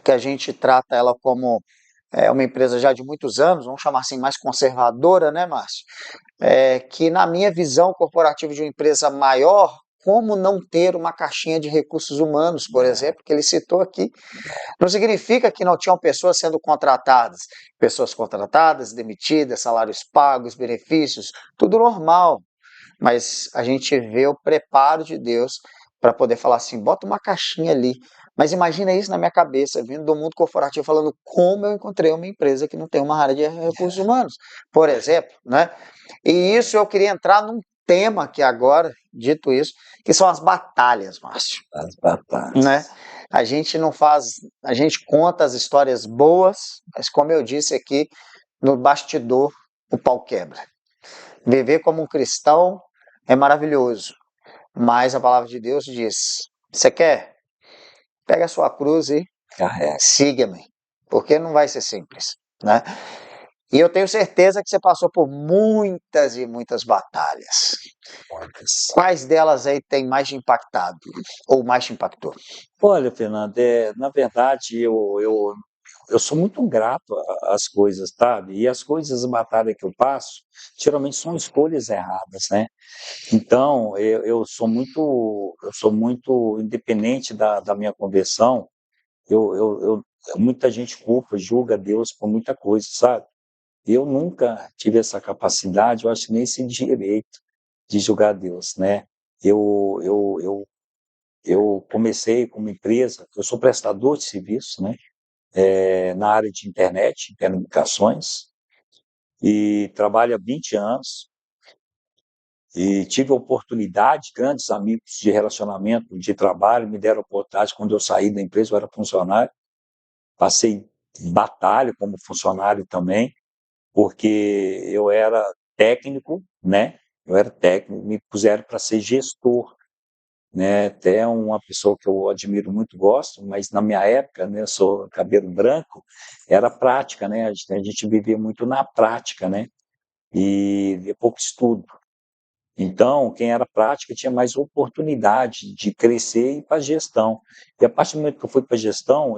que a gente trata ela como uma empresa já de muitos anos, vamos chamar assim, mais conservadora, né, Márcio? Que na minha visão corporativa de uma empresa maior, como não ter uma caixinha de recursos humanos, por exemplo, que ele citou aqui. Não significa que não tinham pessoas contratadas, demitidas, salários pagos, benefícios, tudo normal. Mas a gente vê o preparo de Deus para poder falar assim, bota uma caixinha ali. Mas imagina isso na minha cabeça, vindo do mundo corporativo, falando como eu encontrei uma empresa que não tem uma área de recursos humanos, por exemplo, né? E isso eu queria entrar num tema que agora, dito isso, que são as batalhas, Márcio, As batalhas. né? A gente não faz, a gente conta as histórias boas, mas como eu disse aqui, no bastidor o pau quebra. Viver como um cristão é maravilhoso, mas a palavra de Deus diz: você quer? Pega a sua cruz e Carrega. siga-me, porque não vai ser simples, né? E eu tenho certeza que você passou por muitas e muitas batalhas. Quais delas aí tem mais te impactado ou mais te impactou? Olha, Fernando, na verdade, eu sou muito grato às coisas, sabe? E as coisas, a batalha que eu passo, geralmente são escolhas erradas, né? Então, eu sou muito independente da minha conversão. Muita gente culpa, julga Deus por muita coisa, sabe? Eu nunca tive essa capacidade, eu acho que nem esse direito de julgar Deus, né? Eu, eu, eu, eu comecei com uma empresa, eu sou prestador de serviço, né? Na área de internet, telecomunicações, e trabalho há 20 anos, e tive a oportunidade, grandes amigos de relacionamento, de trabalho, me deram a oportunidade, quando eu saí da empresa, eu era funcionário, passei batalha como funcionário também, porque eu era técnico, né? Eu era técnico, me puseram para ser gestor, né? Até uma pessoa que eu admiro muito, gosto, mas na minha época, né? Eu sou cabelo branco, era prática, né? A gente vivia muito na prática, né? E pouco estudo. Então, quem era prática tinha mais oportunidade de crescer e ir para a gestão. E a partir do momento que eu fui para a gestão,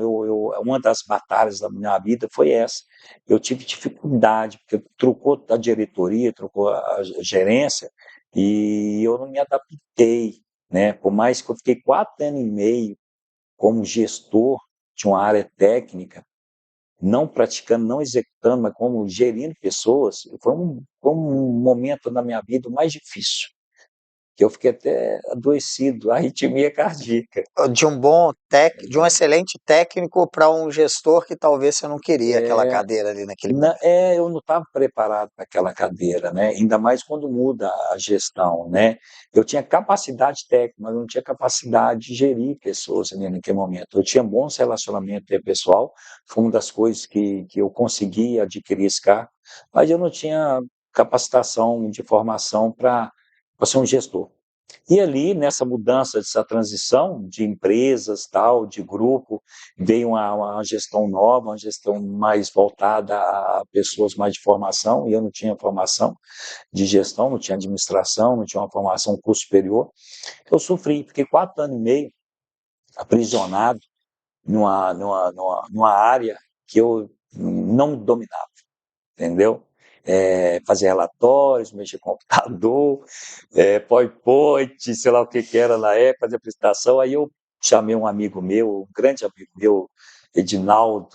uma das batalhas da minha vida foi essa. Eu tive dificuldade, porque trocou a diretoria, trocou a gerência, e eu não me adaptei, né? Por mais que eu fiquei 4 anos e meio como gestor de uma área técnica, não praticando, não executando, mas como gerindo pessoas, foi um momento na minha vida mais difícil, que eu fiquei até adoecido, arritmia cardíaca. De um excelente técnico para um gestor que talvez você não queria aquela cadeira ali naquele momento. Eu não estava preparado para aquela cadeira, né? Ainda mais quando muda a gestão, né? Eu tinha capacidade técnica, mas não tinha capacidade de gerir pessoas ali naquele momento. Eu tinha bons relacionamentos interpessoal, foi uma das coisas que eu consegui adquirir esse cargo, mas eu não tinha capacitação de formação para ser um gestor. E ali, nessa mudança, dessa transição de empresas, tal, de grupo, veio uma gestão nova, uma gestão mais voltada a pessoas mais de formação, e eu não tinha formação de gestão, não tinha administração, não tinha uma formação, um curso superior. Eu sofri, fiquei 4 anos e meio aprisionado numa área que eu não dominava, entendeu? Fazer relatórios, mexer com computador, PowerPoint, sei lá o que era na época, fazer apresentação. Aí eu chamei um amigo meu, um grande amigo meu, Edinaldo.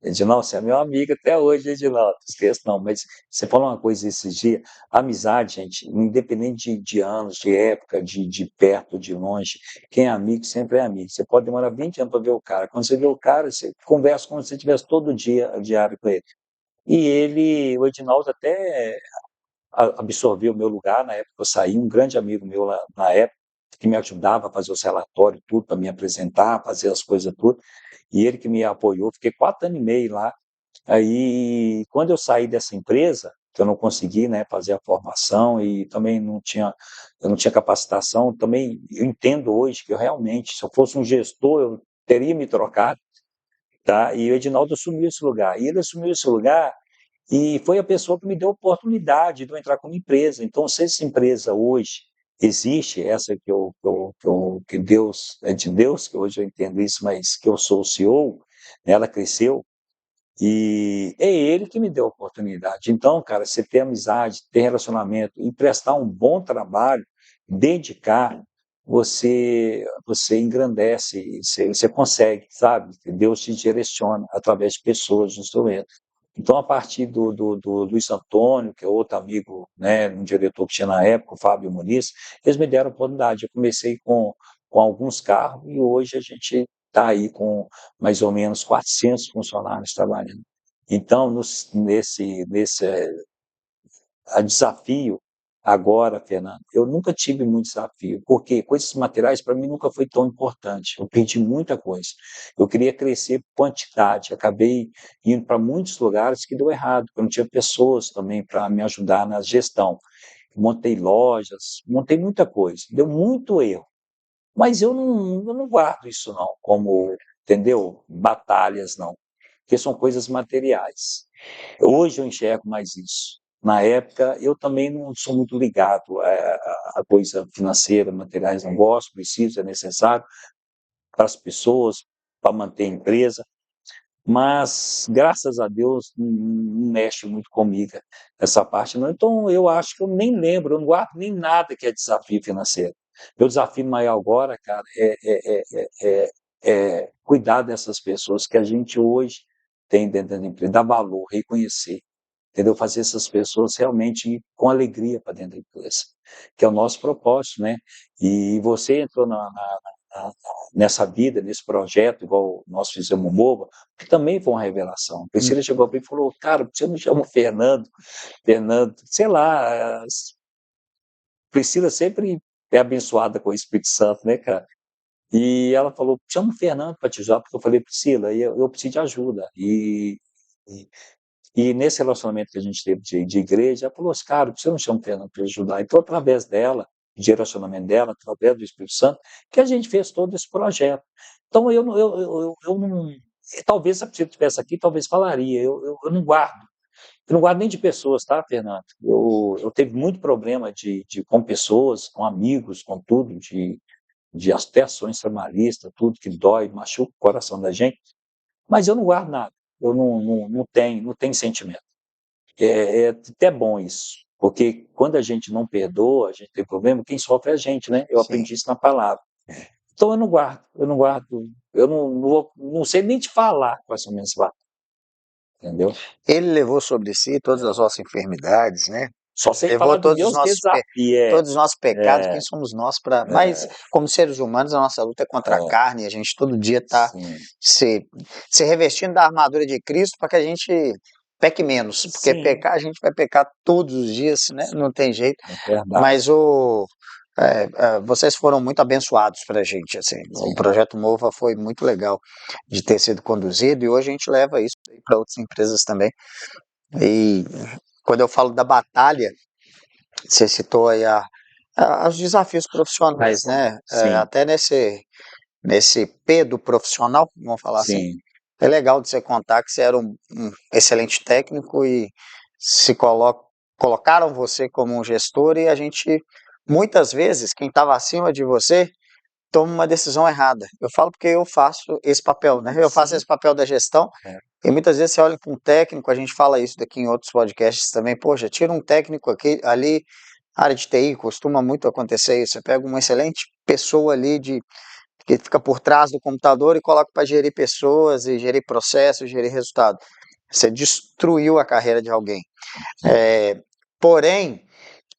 Edinaldo, você é meu amigo até hoje, Edinaldo. Esqueça não, mas você falou uma coisa esses dias. Amizade, gente, independente de anos, de época, de perto, de longe, quem é amigo sempre é amigo. Você pode demorar 20 anos para ver o cara. Quando você vê o cara, você conversa como se você estivesse todo dia, diário com ele. E ele, o Edinaldo até absorveu o meu lugar na época que eu saí, um grande amigo meu lá, na época, que me ajudava a fazer os relatórios, tudo, para me apresentar, fazer as coisas tudo, e ele que me apoiou, fiquei 4 anos e meio lá. Aí, quando eu saí dessa empresa, que eu não consegui, né, fazer a formação e também eu não tinha capacitação, também eu entendo hoje que eu realmente, se eu fosse um gestor, eu teria me trocado, tá? E o Edinaldo assumiu esse lugar. E ele assumiu esse lugar e foi a pessoa que me deu a oportunidade de eu entrar como empresa. Então, se essa empresa hoje existe, essa que Deus, é de Deus, que hoje eu entendo isso, mas que eu sou o CEO, ela cresceu, e é ele que me deu a oportunidade. Então, cara, você ter amizade, ter relacionamento, e prestar um bom trabalho, dedicar, você engrandece, você consegue, sabe? Deus te direciona através de pessoas, de instrumentos. Então, a partir do Luiz Antônio, que é outro amigo, né, um diretor que tinha na época, o Fábio Muniz, eles me deram a oportunidade. Eu comecei com alguns carros e hoje a gente está aí com mais ou menos 400 funcionários trabalhando. Então, nesse a desafio agora, Fernando, eu nunca tive muito desafio, porque coisas materiais para mim nunca foi tão importante. Eu perdi muita coisa. Eu queria crescer quantidade, acabei indo para muitos lugares que deu errado, porque eu não tinha pessoas também para me ajudar na gestão. Montei lojas, montei muita coisa, deu muito erro. Mas eu não guardo isso não, como, entendeu? Batalhas não, porque são coisas materiais. Hoje eu enxergo mais isso. Na época, eu também não sou muito ligado a coisa financeira, materiais, não gosto, preciso, é necessário para as pessoas, para manter a empresa, mas graças a Deus não mexe muito comigo essa parte não. Então eu acho que eu nem lembro, eu não guardo nem nada que é desafio financeiro. Meu desafio maior agora, cara, é cuidar dessas pessoas que a gente hoje tem dentro da empresa, dar valor, reconhecer, entendeu? Fazer essas pessoas realmente ir com alegria para dentro da empresa, que é o nosso propósito, né? E você entrou na- nessa vida, nesse projeto, igual nós fizemos o Mova, que também foi uma revelação. A Priscila chegou para mim e falou, cara, você não chama o Fernando, sei lá, Priscila sempre é abençoada com o Espírito Santo, né, cara? E ela falou, chama o Fernando para te ajudar, porque eu falei, Priscila, eu preciso de ajuda. E, e nesse relacionamento que a gente teve de igreja, ela falou, cara, você não chama o Fernando para ajudar. Então, através dela, direcionamento dela, através do Espírito Santo, que a gente fez todo esse projeto. Então, eu não. Talvez se a pessoa estivesse aqui, talvez falaria. Eu não guardo. Eu não guardo nem de pessoas, tá, Fernando? Eu teve muito problema com pessoas, com amigos, com tudo, de até ações trabalhistas, tudo que dói, machuca o coração da gente, mas eu não guardo nada. Eu não tenho sentimento. É até bom isso, porque quando a gente não perdoa, a gente tem problema, quem sofre é a gente, né? Eu Sim. aprendi isso na palavra. Então eu não guardo, eu não sei nem te falar quais são minhas batalhas, entendeu? Ele levou sobre si todas as nossas enfermidades, né? Só sei Levou falar dos meus desafios, todos os nossos pecados, é, quem somos nós para. Mas, como seres humanos, a nossa luta é contra a carne, e a gente todo dia está sim, se, se revestindo da armadura de Cristo para que a gente peque menos, porque sim, pecar, a gente vai pecar todos os dias, né? Não tem jeito. é verdade, Mas vocês foram muito abençoados para a gente, assim. O sim, projeto Mova foi muito legal de ter sido conduzido e hoje a gente leva isso para outras empresas também. E quando eu falo da batalha, você citou aí os desafios profissionais, né? sim, Até nesse P do profissional, vamos falar assim, sim, é legal de você contar que você era um excelente técnico e se colocaram você como um gestor e a gente, muitas vezes, quem estava acima de você toma uma decisão errada. Eu falo porque eu faço esse papel, né? Eu faço sim, esse papel da gestão é, e muitas vezes você olha para um técnico, a gente fala isso daqui em outros podcasts também, poxa, tira um técnico aqui, ali, área de TI, costuma muito acontecer isso. Você pega uma excelente pessoa ali que fica por trás do computador e coloca para gerir pessoas e gerir processos, gerir resultado. Você destruiu a carreira de alguém. É, porém,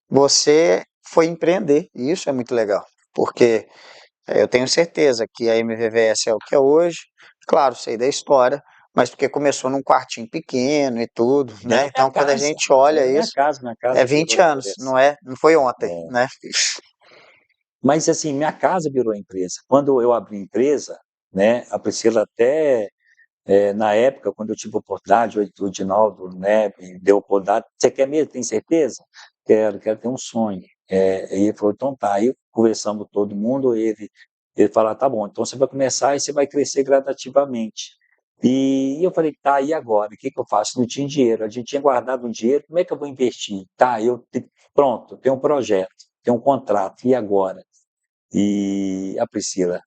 você foi empreender, e isso é muito legal, porque eu tenho certeza que a MVVS é o que é hoje, claro, sei da história, mas porque começou num quartinho pequeno e tudo, né? dentro da minha Então, quando a casa, gente olha dentro da isso, minha é casa virou 20 anos, empresa. não é? Não foi ontem, É. né? Mas assim, minha casa virou empresa. Quando eu abri a empresa, né, a Priscila até, na época, quando eu tive a oportunidade, o Edinaldo, né, me deu a oportunidade, você quer mesmo, tem certeza? Quero ter um sonho. E ele falou, então tá. Aí conversamos todo mundo, ele falou, tá bom, então você vai começar e você vai crescer gradativamente. E eu falei, tá, e agora? O que que eu faço? Não tinha dinheiro, a gente tinha guardado um dinheiro, como é que eu vou investir? Tá, pronto, tenho um projeto, tenho um contrato, e agora? E a Priscila.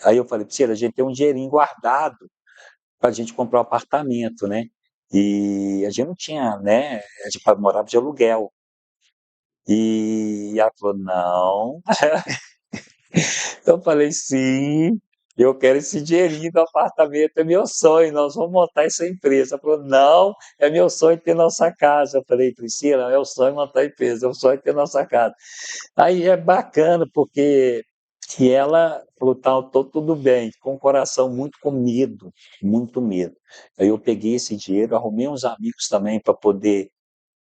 Aí eu falei, Priscila, a gente tem um dinheirinho guardado para a gente comprar um apartamento, né? E a gente não tinha, né? A gente morava de aluguel. E ela falou, não. Eu falei, sim, eu quero esse dinheirinho do apartamento, é meu sonho, nós vamos montar essa empresa. Ela falou, não, é meu sonho ter nossa casa. Eu falei, Priscila, é o sonho montar a empresa, é o sonho ter nossa casa. Aí é bacana, porque que ela falou, tá, tô tudo bem, com o coração muito com medo, muito medo. Aí eu peguei esse dinheiro, arrumei uns amigos também para poder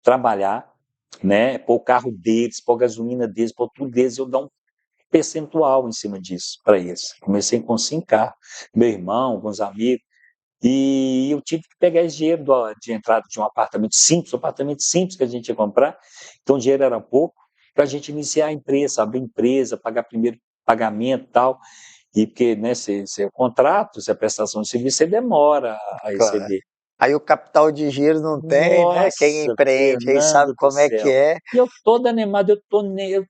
trabalhar, né, pôr o carro deles, pôr a gasolina deles, pôr tudo deles, eu dar um percentual em cima disso para eles. Comecei com 5 carros, meu irmão, alguns amigos, e eu tive que pegar esse dinheiro de entrada de um apartamento simples que a gente ia comprar, então o dinheiro era pouco, para a gente iniciar a empresa, abrir empresa, pagar primeiro pagamento e tal, e porque, né, se é contrato, se é prestação de serviço, você demora a Claro. receber. Aí o capital de giro não tem, né? Quem Nossa, empreende aí sabe Fernando do como é que céu. é. E eu todo animado,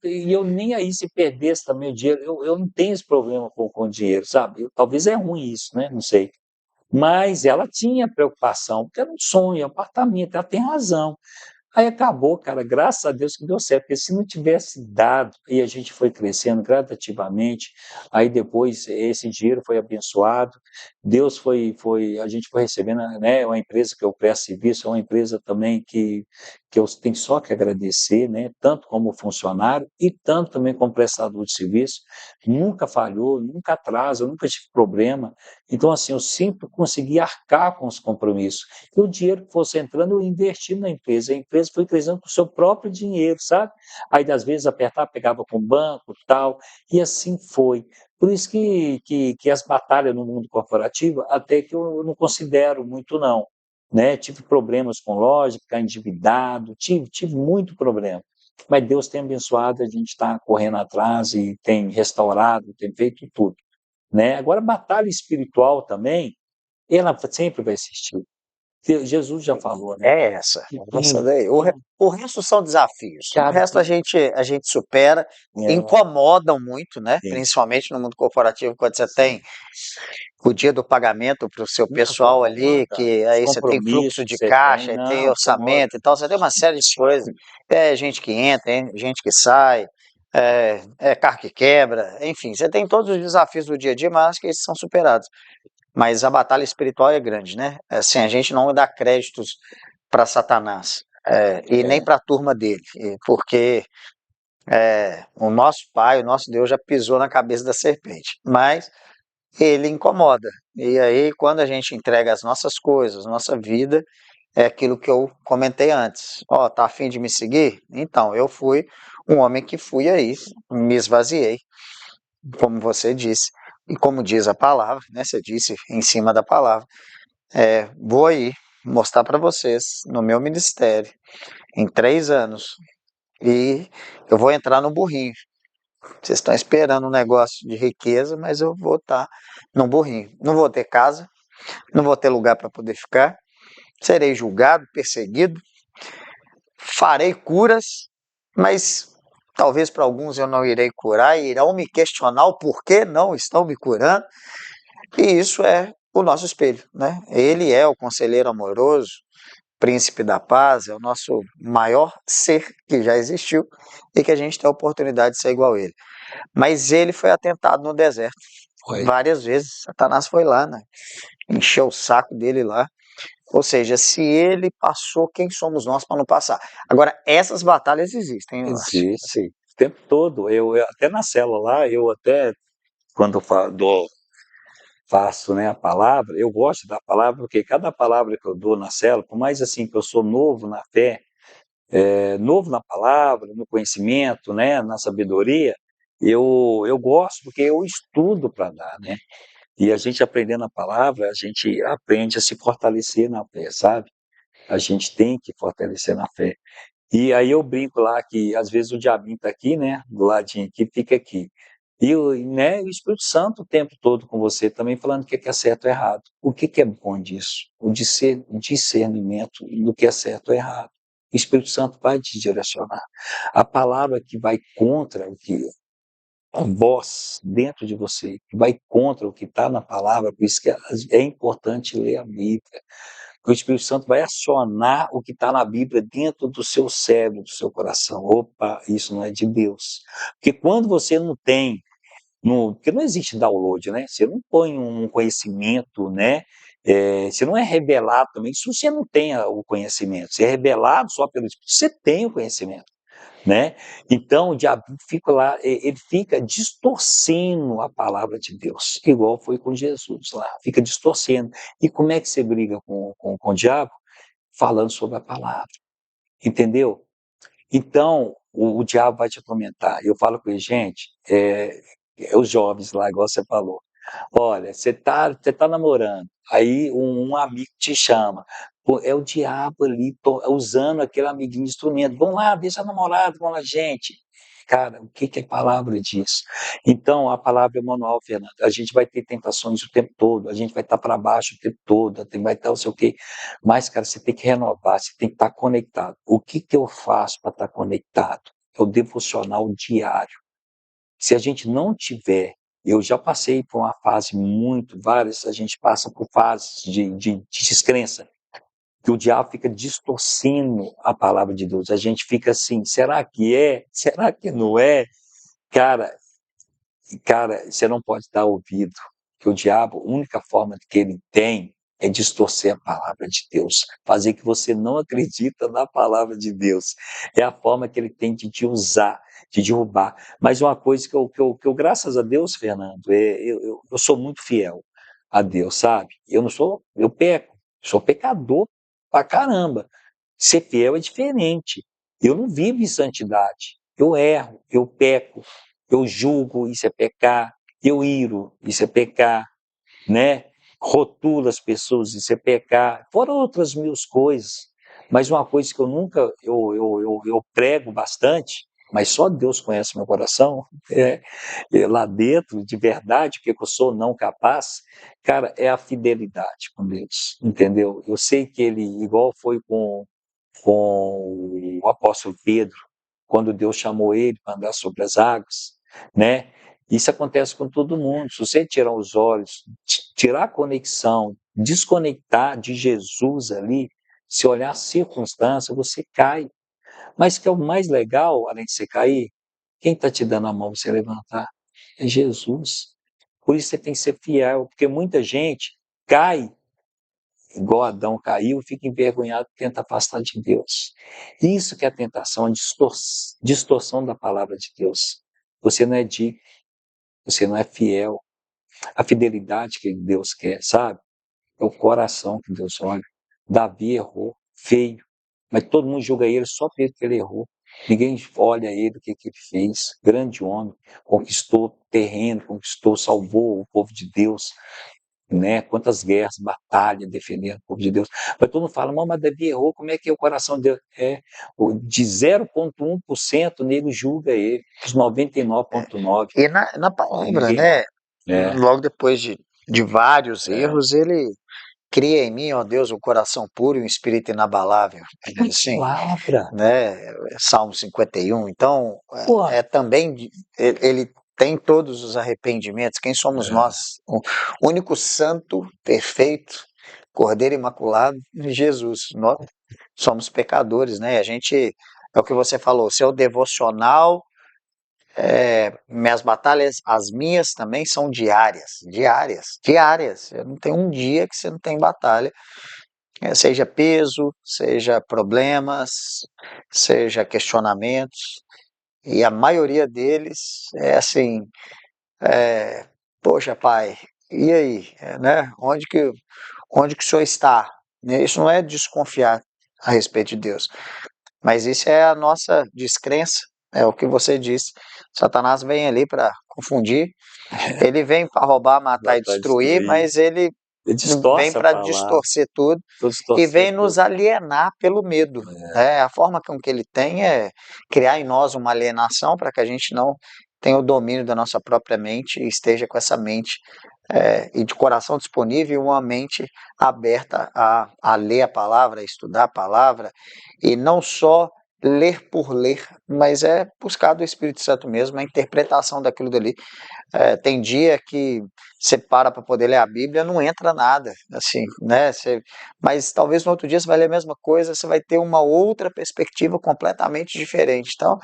eu nem aí se perdesse também o dinheiro, eu não tenho esse problema com dinheiro, sabe? Talvez é ruim isso, né? Não sei. Mas ela tinha preocupação, porque era um sonho, apartamento, ela tem razão. Aí acabou, cara, graças a Deus que deu certo, porque se não tivesse dado, e a gente foi crescendo gradativamente, aí depois esse dinheiro foi abençoado, Deus a gente foi recebendo, né, uma empresa que eu presto serviço, é uma empresa também que eu tenho só que agradecer, né, tanto como funcionário e tanto também como prestador de serviço, nunca falhou, nunca atrasa, nunca tive problema, então assim, eu sempre consegui arcar com os compromissos, e o dinheiro que fosse entrando, eu investi na empresa. A empresa foi crescendo com o seu próprio dinheiro, sabe? Aí, às vezes, apertava, pegava com o banco e tal, e assim foi. Por isso que as batalhas no mundo corporativo, até que eu não considero muito, não. Né? Tive problemas com loja, ficar endividado, tive muito problema. Mas Deus tem abençoado, a gente está correndo atrás e tem restaurado, tem feito tudo. Né? Agora, batalha espiritual também, ela sempre vai existir. Jesus já falou, né? É essa. Que Essa tem, daí. O resto são desafios. O cara, resto a gente supera, é, incomodam muito, né? tem. Principalmente no mundo corporativo, quando você tem o dia do pagamento para o seu pessoal ali, Incomoda. que Os aí você tem compromissos fluxo que de você tem, caixa, aí tem não, incomoda. orçamento e tal, você tem uma série de coisas. É gente que entra, gente que sai, é carro que quebra, enfim, você tem todos os desafios do dia a dia, mas acho que esses são superados. Mas a batalha espiritual é grande, né? Assim, a gente não dá créditos para Satanás, e nem É, para a turma dele, porque o nosso Pai, o nosso Deus já pisou na cabeça da serpente. Mas ele incomoda. E aí, quando a gente entrega as nossas coisas, nossa vida, é aquilo que eu comentei antes. Ó, tá a fim de me seguir? Então, eu fui um homem que fui aí, me esvaziei, como você disse. E como diz a palavra, né? Você disse em cima da palavra. Vou aí mostrar para vocês no meu ministério, em 3 anos, e eu vou entrar no burrinho. Vocês estão esperando um negócio de riqueza, mas eu vou estar no burrinho. Não vou ter casa, não vou ter lugar para poder ficar, serei julgado, perseguido, farei curas, mas talvez para alguns eu não irei curar e irão me questionar o porquê não estão me curando, e isso é o nosso espelho, né? Ele é o conselheiro amoroso, príncipe da paz, é o nosso maior ser que já existiu e que a gente tem a oportunidade de ser igual a ele. Mas ele foi atentado no deserto foi. várias vezes. Satanás foi lá, né? Encheu o saco dele lá. Ou seja, se ele passou, quem somos nós para não passar? Agora, essas batalhas existem, eu acho. Existe. Assim, O tempo todo. Até na célula lá, eu até, quando faço, né, a palavra, eu gosto da palavra, porque cada palavra que eu dou na célula, por mais assim que eu sou novo na fé, novo na palavra, no conhecimento, né, na sabedoria, eu gosto porque eu estudo para dar, né? E a gente aprendendo a palavra, a gente aprende a se fortalecer na fé, sabe? A gente tem que fortalecer na fé. E aí eu brinco lá que às vezes o diabinho está aqui, né? Do ladinho aqui, fica aqui. Né, o Espírito Santo o tempo todo com você também falando o que é certo ou errado. O que é bom disso? O discernimento do que é certo ou errado. O Espírito Santo vai te direcionar. A palavra que vai contra o que a voz dentro de você, que vai contra o que está na palavra, por isso que é importante ler a Bíblia. O Espírito Santo vai acionar o que está na Bíblia dentro do seu cérebro, do seu coração. Opa, isso não é de Deus. Porque quando você não tem Porque não existe download, né? Você não põe um conhecimento, né? Você não é revelado também, se você não tem o conhecimento. Você é revelado só pelo Espírito, você tem o conhecimento, né? Então o diabo fica lá, ele fica distorcendo a palavra de Deus, igual foi com Jesus lá, fica distorcendo. E como é que você briga com o diabo? Falando sobre a palavra, entendeu? Então, o diabo vai te atormentar. Eu falo com ele, gente, os jovens lá, igual você falou. Olha, você tá namorando, aí um amigo te chama. Pô, é o diabo ali usando aquele amiguinho de instrumento. Vão lá, deixa a namorada com a gente. Cara, o que que a palavra diz? Então, a palavra é manual, Fernando. A gente vai ter tentações o tempo todo, a gente vai estar para baixo o tempo todo, vai estar não sei o quê. Mas, cara, você tem que renovar, você tem que estar conectado. O que que eu faço para estar conectado? É o devocional diário. Se a gente não tiver, eu já passei por uma fase várias, a gente passa por fases de descrença, que o diabo fica distorcendo a palavra de Deus. A gente fica assim, será que é? Será que não é? Cara, cara, você não pode dar ouvido, que o diabo, a única forma que ele tem é distorcer a palavra de Deus, fazer que você não acredita na palavra de Deus. É a forma que ele tem de te usar, de derrubar. Mas uma coisa que eu graças a Deus, Fernando, eu sou muito fiel a Deus, sabe? Eu não sou, eu peco, sou pecador pra caramba. Ser fiel é diferente. Eu não vivo em santidade. Eu erro, eu peco, eu julgo, isso é pecar. Eu iro, isso é pecar, né? Rotulo as pessoas, isso é pecar. Fora outras mil coisas. Mas uma coisa que eu nunca, eu prego bastante, mas só Deus conhece meu coração, lá dentro, de verdade, porque eu sou não capaz, cara, é a fidelidade com Deus, entendeu? Eu sei que ele, igual foi com o apóstolo Pedro, quando Deus chamou ele para andar sobre as águas, né? Isso acontece com todo mundo. Se você tirar os olhos, tirar a conexão, desconectar de Jesus ali, se olhar a circunstância, você cai. Mas que é o mais legal, além de você cair, quem está te dando a mão para você levantar? É Jesus. Por isso você tem que ser fiel, porque muita gente cai igual Adão caiu, fica envergonhado e tenta afastar de Deus. Isso que é a tentação, a distorção da palavra de Deus. Você não é digno, você não é fiel. A fidelidade que Deus quer, sabe? É o coração que Deus olha. Davi errou, feio, mas todo mundo julga ele só pelo que ele errou. Ninguém olha ele, o que ele fez. Grande homem, conquistou terreno, conquistou, salvou o povo de Deus, né? Quantas guerras, batalhas defendendo o povo de Deus. Mas todo mundo fala, mas Davi errou, como é que é o coração de Deus? De 0,1% nego julga ele, os 99,9%. E na palavra, Ninguém olha. né? É, Logo depois de vários é. erros, ele cria em mim, ó Deus, um coração puro e um espírito inabalável. Assim, Palavra. né? Salmo 51. Então, Pô, também ele tem todos os arrependimentos. Quem somos é, nós? O único santo, perfeito, Cordeiro Imaculado, Jesus. Nós somos pecadores, né? A gente, é o que você falou, seu devocional, minhas batalhas, as minhas também são diárias, diárias, diárias. Eu não tenho um dia que você não tem batalha, seja peso, seja problemas, seja questionamentos. E a maioria deles é assim, poxa, pai, e aí, né? Onde que o senhor está? Né, isso não é desconfiar a respeito de Deus, mas isso é a nossa descrença, é o que você disse. Satanás vem ali para confundir, ele vem para roubar, matar e para destruir, destruir. mas ele Ele vem distorce a para palavra, distorcer tudo estou e vem distorcendo nos tudo. alienar pelo medo. Né? A forma com que ele tem é criar em nós uma alienação para que a gente não tenha o domínio da nossa própria mente e esteja com essa mente e de coração disponível e uma mente aberta a ler a palavra, a estudar a palavra e não só ler por ler, mas é buscar do Espírito Santo mesmo, a interpretação daquilo dali. Tem dia que você para poder ler a Bíblia, não entra nada, assim, né? Mas talvez no outro dia você vai ler a mesma coisa, você vai ter uma outra perspectiva completamente diferente. Então,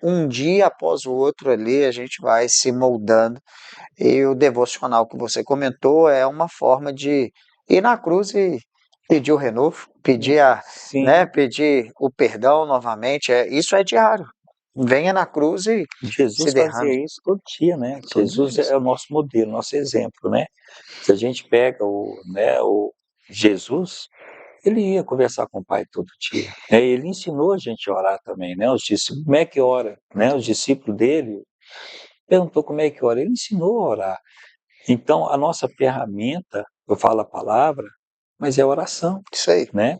um dia após o outro ali, a gente vai se moldando. E o devocional que você comentou é uma forma de ir na cruz e pedir o renovo, Sim, pedir o perdão novamente. Isso é diário. Venha na cruz e se Jesus derrame fazia isso todo dia, né? todos os Jesus dias. é o nosso modelo, nosso exemplo, né? Se a gente pega o Jesus, ele ia conversar com o Pai todo dia, né? Ele ensinou a gente a orar também, né? Os discípulos, como é que ora, né? Os discípulos dele perguntou como é que ora, ele ensinou a orar. Então, a nossa ferramenta, eu falo a palavra, mas é a oração, Isso aí. né?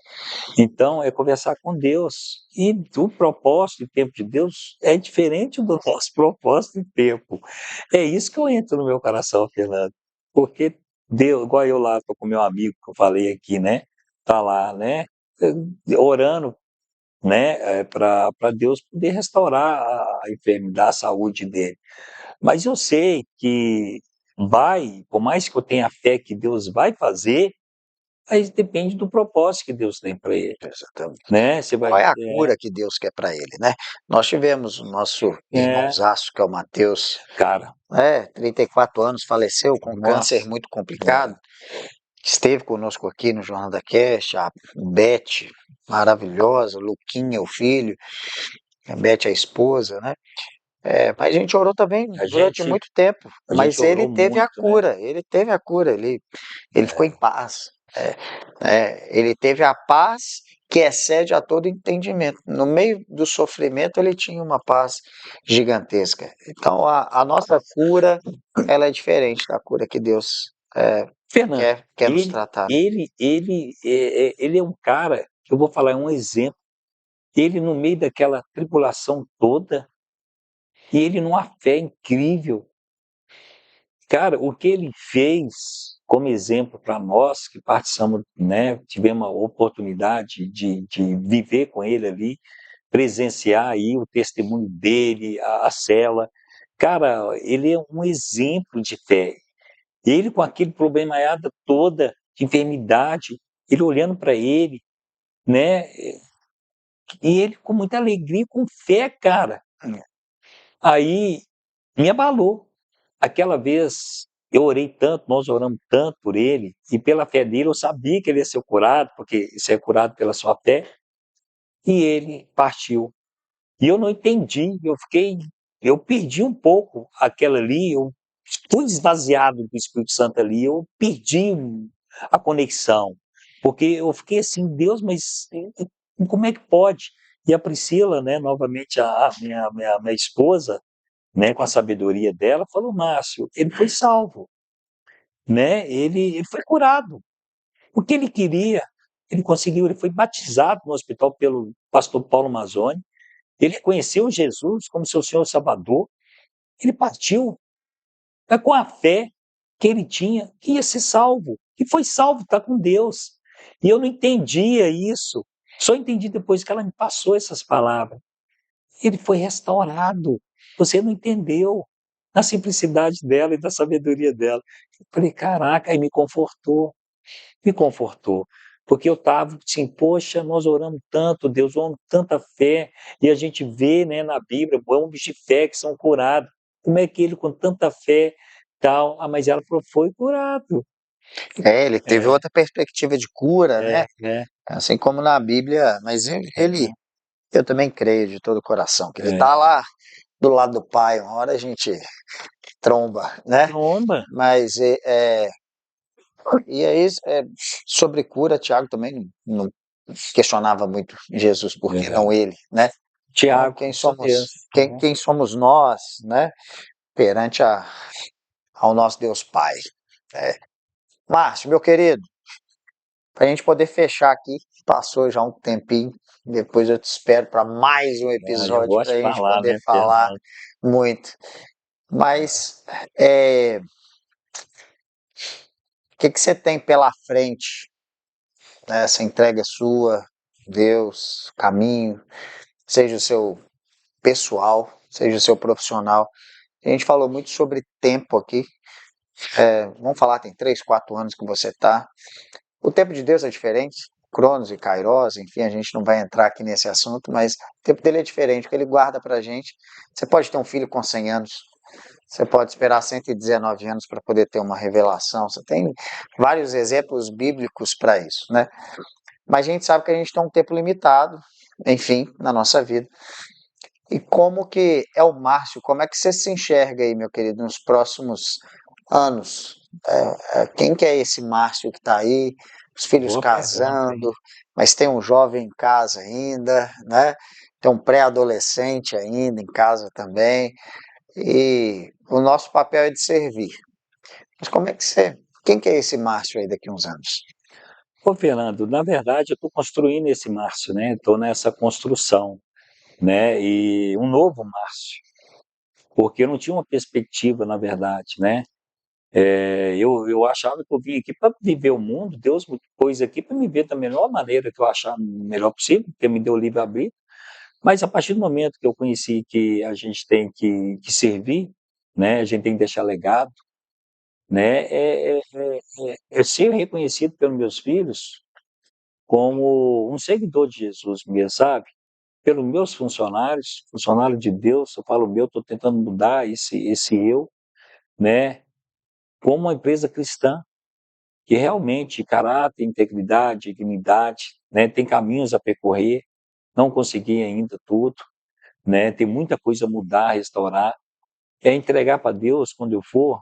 Então, é conversar com Deus. E o propósito e tempo de Deus é diferente do nosso propósito e tempo. É isso que eu entro no meu coração, Fernando. Porque Deus, igual eu lá, estou com meu amigo que eu falei aqui, né? Tá lá, né? Orando, né? Para Deus poder restaurar a enfermidade, a saúde dele. Mas eu sei que por mais que eu tenha fé que Deus vai fazer, aí depende do propósito que Deus tem para ele, Exatamente. né? Você vai, Qual é a cura que Deus quer para ele, né? Nós tivemos o nosso é, irmãozaço, que é o Mateus, cara, 34 anos, faleceu com um câncer nossa, muito complicado. Esteve conosco aqui no Jornal da Cast, a Beth, maravilhosa, Luquinha, o filho, a Beth, a esposa, né? Mas a gente orou também a durante gente, muito tempo, a gente mas ele orou teve a muito, né? cura, ele ficou em paz. Ele teve a paz que excede a todo entendimento. No meio do sofrimento, ele tinha uma paz gigantesca. Então, a nossa cura, ela é diferente da cura que Deus Fernando, quer nos tratar, né? ele é um cara, que eu vou falar, é um exemplo. Ele no meio daquela tribulação toda, e ele numa fé incrível. Cara, o que ele fez como exemplo para nós que participamos, né, tivemos a oportunidade de viver com ele ali, presenciar aí o testemunho dele, a cela. Cara, ele é um exemplo de fé. Ele com aquele problemaiada toda, de enfermidade, ele olhando para ele, né? E ele com muita alegria, com fé, cara. Aí me abalou. Aquela vez eu orei tanto, nós oramos tanto por ele, e pela fé dele eu sabia que ele ia ser curado, porque isso é curado pela sua fé, e ele partiu. E eu não entendi, eu perdi um pouco aquela ali, eu fui esvaziado do Espírito Santo ali, eu perdi a conexão, porque eu fiquei assim, Deus, mas como é que pode? E a Priscila, né, novamente a minha esposa, né, com a sabedoria dela, falou, Márcio, ele foi salvo, né, ele foi curado, o que ele queria, ele conseguiu, ele foi batizado no hospital pelo pastor Paulo Mazzoni, ele reconheceu Jesus como seu Senhor e Salvador, ele partiu com a fé que ele tinha, que ia ser salvo, e foi salvo, está com Deus. E eu não entendia isso, só entendi depois que ela me passou essas palavras. Ele foi restaurado, você não entendeu, na simplicidade dela e da sabedoria dela. Eu falei, caraca, aí me confortou, porque eu estava assim, poxa, nós oramos tanto, Deus, oramos tanta fé, e a gente vê, né, na Bíblia, homens de fé que são curados. Como é que ele, com tanta fé, tal, mas ela falou, foi curado. Ele teve É, outra perspectiva de cura, né? é, Assim como na Bíblia, mas eu também creio de todo o coração que ele está é. lá do lado do Pai. Uma hora a gente tromba, né? Tromba. Mas e aí sobre cura, Tiago também não questionava muito Jesus, por que não É. ele, né? Então, Tiago, com certeza. quem somos nós, né? Perante ao nosso Deus Pai. Márcio, meu querido, para a gente poder fechar aqui, passou já um tempinho. Depois eu te espero para mais um Eu episódio gosto para de a gente falar, poder né, falar Fernando? muito. Mas o que você tem pela frente, né? Essa entrega é sua, Deus, caminho. seja o seu pessoal, seja o seu profissional. A gente falou muito sobre tempo aqui. Vamos falar, tem 3, 4 anos que você está. O tempo de Deus é diferente, Cronos e Kairos, enfim, a gente não vai entrar aqui nesse assunto, mas o tempo dele é diferente, o que ele guarda pra gente. Você pode ter um filho com 100 anos, você pode esperar 119 anos para poder ter uma revelação, você tem vários exemplos bíblicos para isso, né? Mas a gente sabe que a gente tem um tempo limitado, enfim, na nossa vida. E como que é o Márcio, como é que você se enxerga aí, meu querido, nos próximos anos? Quem que é esse Márcio que está aí? Os filhos Boa pergunta, casando, hein? mas tem um jovem em casa ainda, né? Tem um pré-adolescente ainda em casa também. E o nosso papel é de servir. Mas como é que você... Quem que é esse Márcio aí daqui a uns anos? Ô, Fernando, na verdade, eu estou construindo esse Márcio, né? Estou nessa construção, né? E um novo Márcio, porque eu não tinha uma perspectiva, na verdade, né? Eu achava que eu vim aqui para viver o mundo, Deus me pôs aqui para me ver da melhor maneira que eu achar melhor possível, porque me deu livre-arbítrio. Mas a partir do momento que eu conheci que a gente tem que servir, né? A gente tem que deixar legado, né? É ser reconhecido pelos meus filhos como um seguidor de Jesus mesmo, sabe? Pelos meus funcionários, funcionário de Deus, eu falo meu, estou tentando mudar esse eu, né? Como uma empresa cristã, que realmente caráter, integridade, dignidade, né? Tem caminhos a percorrer, não consegui ainda tudo, né? Tem muita coisa a mudar, a restaurar. É entregar para Deus, quando eu for,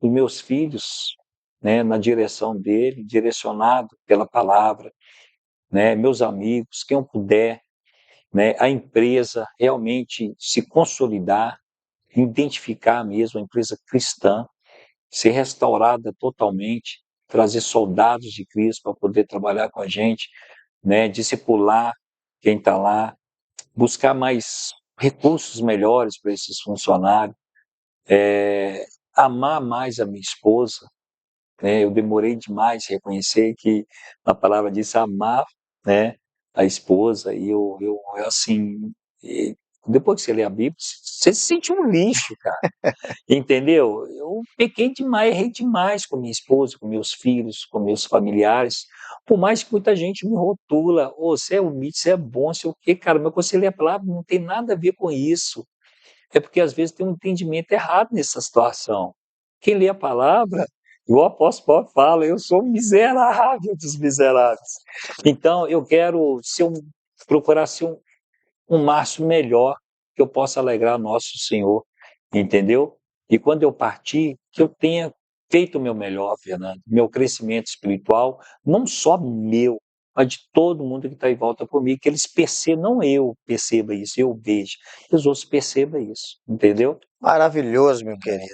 os meus filhos, né? Na direção dele, direcionado pela palavra, né? Meus amigos, quem eu puder, né, a empresa realmente se consolidar, identificar mesmo a empresa cristã, ser restaurada totalmente, trazer soldados de Cristo para poder trabalhar com a gente, né, discipular quem está lá, buscar mais recursos melhores para esses funcionários, amar mais a minha esposa, né, eu demorei demais a reconhecer que a palavra diz amar, né, a esposa, e assim, depois que você lê a Bíblia, você se sente um lixo, cara, entendeu? Eu pequei demais, errei demais com minha esposa, com meus filhos, com meus familiares, por mais que muita gente me rotula, oh, você é humilde, você é bom, sei o quê, cara, mas quando você lê a palavra, não tem nada a ver com isso, é porque às vezes tem um entendimento errado nessa situação. Quem lê a palavra, o apóstolo Paulo fala, eu sou miserável dos miseráveis. Então, eu quero procurar ser um Márcio melhor, que eu possa alegrar nosso Senhor, entendeu? E quando eu partir, que eu tenha feito o meu melhor, Fernando, meu crescimento espiritual, não só meu, mas de todo mundo que está em volta comigo, que eles percebam, não eu perceba isso, eu vejo, que os outros percebam isso, entendeu? Maravilhoso, meu querido.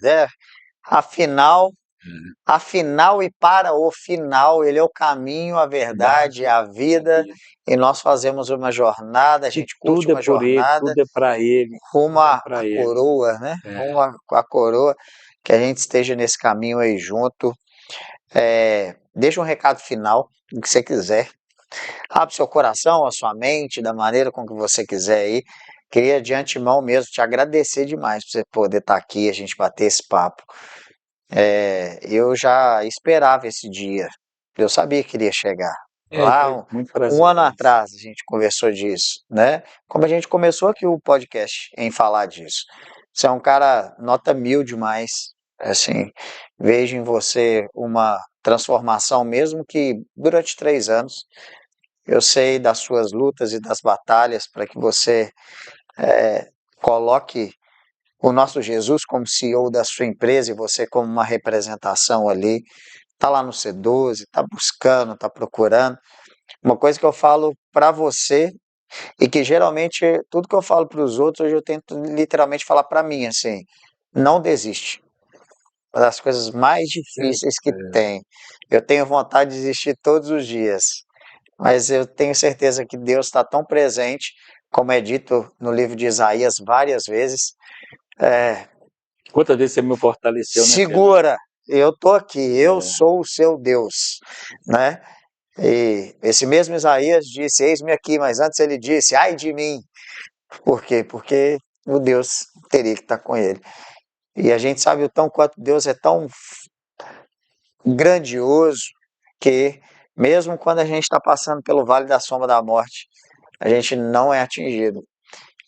Afinal, afinal e para o final, ele é o caminho, a verdade, a vida, e nós fazemos uma jornada, a Que gente curte tudo é uma por ele, jornada tudo é para ele, rumo tudo é à para ele. coroa, né? É. Rumo à coroa, que a gente esteja nesse caminho aí junto. Deixa um recado final, o que você quiser. Abre seu coração, a sua mente, da maneira com que você quiser aí. Queria de antemão mesmo te agradecer demais por você poder estar aqui, a gente bater esse papo. Eu já esperava esse dia. Eu sabia que iria chegar. Lá, Foi muito um ano prazeroso. atrás, a gente conversou disso, né? Como a gente começou aqui o podcast em falar disso. Você é um cara nota 1000 demais. Assim, vejo em você uma transformação, mesmo que durante 3 anos. Eu sei das suas lutas e das batalhas para que você coloque o nosso Jesus como CEO da sua empresa e você como uma representação ali. Tá lá no C12, tá buscando, tá procurando. Uma coisa que eu falo para você e que geralmente tudo que eu falo para os outros, hoje eu tento literalmente falar para mim, assim, não desiste. Uma das coisas mais difíceis que tem. Eu tenho vontade de desistir todos os dias, mas eu tenho certeza que Deus está tão presente, como é dito no livro de Isaías várias vezes. É, Quantas vezes você me fortaleceu, né, Fernando? segura, eu tô aqui, eu É, sou o seu Deus, né? E esse mesmo Isaías disse: Eis-me aqui, mas antes ele disse: Ai de mim. Por quê? Porque o Deus teria que estar com ele. E a gente sabe o tão quanto Deus é tão grandioso que, mesmo quando a gente está passando pelo vale da sombra da morte, a gente não é atingido.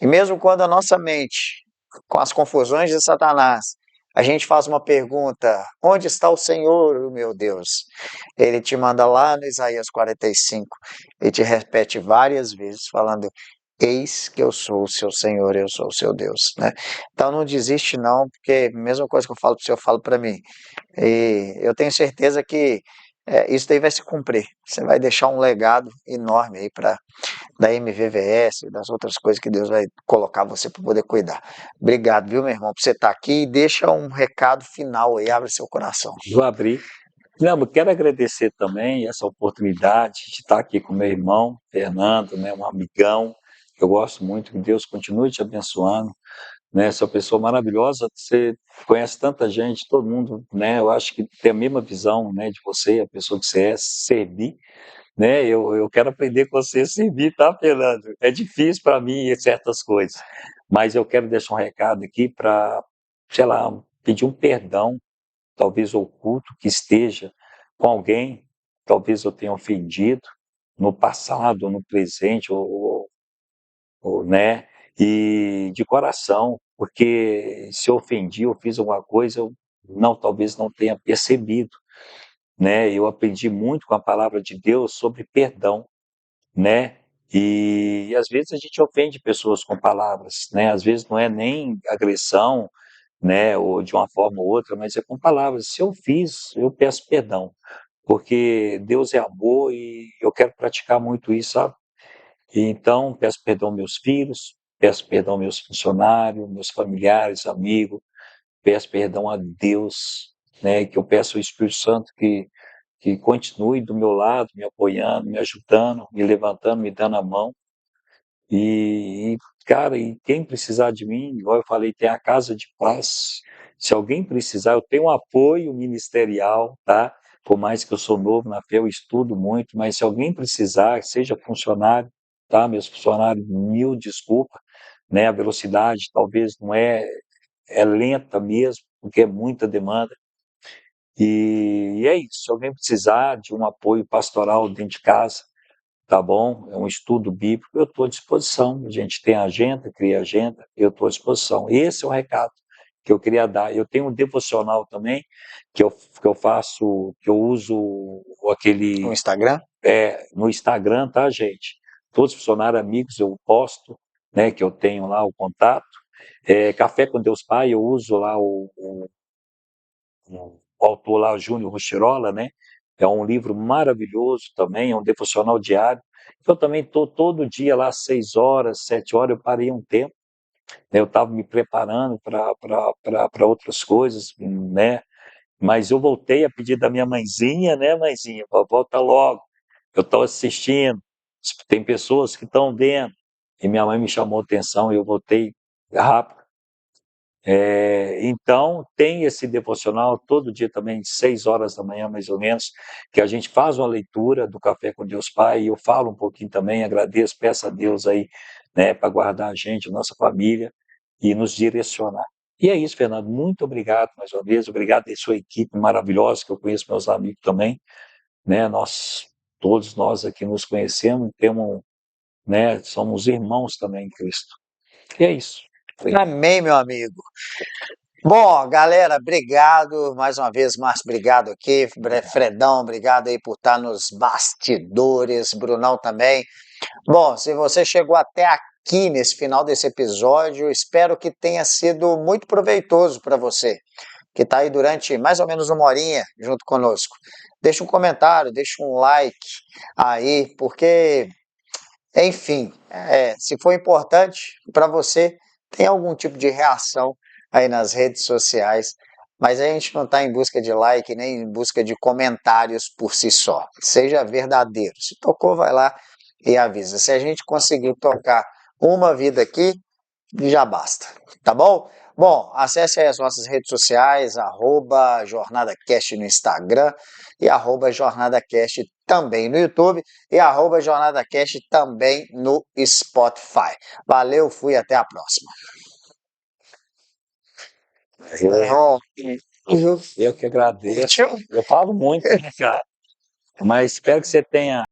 E mesmo quando a nossa mente, com as confusões de Satanás, a gente faz uma pergunta: onde está o Senhor, meu Deus? Ele te manda lá no Isaías 45 e te repete várias vezes, falando: Eis que eu sou o seu Senhor, eu sou o seu Deus, né? Então não desiste não, porque a mesma coisa que eu falo para você, eu falo para mim. E eu tenho certeza que isso daí vai se cumprir. Você vai deixar um legado enorme aí para da MVVS, das outras coisas que Deus vai colocar você para poder cuidar. Obrigado, viu, meu irmão, por você estar aqui e deixa um recado final aí, abre seu coração. Vou abrir. Não, eu quero agradecer também essa oportunidade de estar aqui com meu irmão, Fernando, né, um amigão. Eu gosto muito, que Deus continue te abençoando, né, essa pessoa maravilhosa. Você conhece tanta gente, todo mundo, né, eu acho que tem a mesma visão, né, de você, a pessoa que você é, servir, né, eu quero aprender com você a servir, tá, Fernando? É difícil para mim certas coisas, mas eu quero deixar um recado aqui para, sei lá, pedir um perdão, talvez oculto, que esteja com alguém, talvez eu tenha ofendido no passado, no presente, né, e de coração, porque se eu ofendi, eu fiz alguma coisa, eu não, talvez não tenha percebido, né, eu aprendi muito com a palavra de Deus sobre perdão, né, e às vezes a gente ofende pessoas com palavras, né, às vezes não é nem agressão, né, ou de uma forma ou outra, mas é com palavras. Se eu fiz, eu peço perdão, porque Deus é amor e eu quero praticar muito isso, sabe? E então, peço perdão aos meus filhos, peço perdão aos meus funcionários, meus familiares, amigos, peço perdão a Deus, né, que eu peço ao Espírito Santo que continue do meu lado, me apoiando, me ajudando, me levantando, me dando a mão. Cara, e quem precisar de mim, igual eu falei, tem a Casa de Paz. Se alguém precisar, eu tenho um apoio ministerial, tá? Por mais que eu sou novo na fé, eu estudo muito, mas se alguém precisar, seja funcionário, tá? Meus funcionários, mil desculpa, né? A velocidade talvez não é lenta mesmo, porque é muita demanda. E é isso. Se alguém precisar de um apoio pastoral dentro de casa, tá bom? É um estudo bíblico, eu estou à disposição. A gente tem agenda, cria agenda, eu estou à disposição. Esse é o recado que eu queria dar. Eu tenho um devocional também, que eu faço, que eu uso No aquele Instagram? no Instagram, tá, gente? Todos os funcionários amigos eu posto, né, que eu tenho lá o contato. Café com Deus Pai, eu uso lá o autor lá, o Júnior Rochirola, né? É um livro maravilhoso também, é um devocional diário. Eu também estou todo dia lá, 6 horas, 7 horas, eu parei um tempo, né? Eu estava me preparando para outras coisas, né? Mas eu voltei a pedir da minha mãezinha, né, mãezinha? Volta logo, eu estou assistindo, tem pessoas que estão vendo. E minha mãe me chamou a atenção e eu voltei rápido. Então, tem esse devocional todo dia também, 6 horas da manhã, mais ou menos, que a gente faz uma leitura do Café com Deus Pai, e eu falo um pouquinho também, agradeço, peço a Deus aí, né, para guardar a gente, a nossa família, e nos direcionar. E é isso, Fernando, muito obrigado mais uma vez, obrigado à sua equipe maravilhosa, que eu conheço meus amigos também, né, todos nós aqui nos conhecemos, temos, né, somos irmãos também em Cristo. E é isso. Amém, meu amigo. Bom, galera, obrigado mais uma vez, Márcio, obrigado aqui, Fredão, obrigado aí por estar nos bastidores, Brunão também. Bom, se você chegou até aqui nesse final desse episódio, espero que tenha sido muito proveitoso para você, que está aí durante mais ou menos uma horinha junto conosco. Deixa um comentário, deixa um like aí, porque, enfim, se for importante para você, tem algum tipo de reação aí nas redes sociais, mas a gente não está em busca de like nem em busca de comentários por si só. Seja verdadeiro. Se tocou, vai lá e avisa. Se a gente conseguir tocar uma vida aqui, já basta, tá bom? Bom, acesse aí as nossas redes sociais, @JornadaCast no Instagram e @JornadaCast também no YouTube e @JornadaCast também no Spotify. Valeu, fui, até a próxima. Eu que agradeço. Eu falo muito, né, cara? Mas espero que você tenha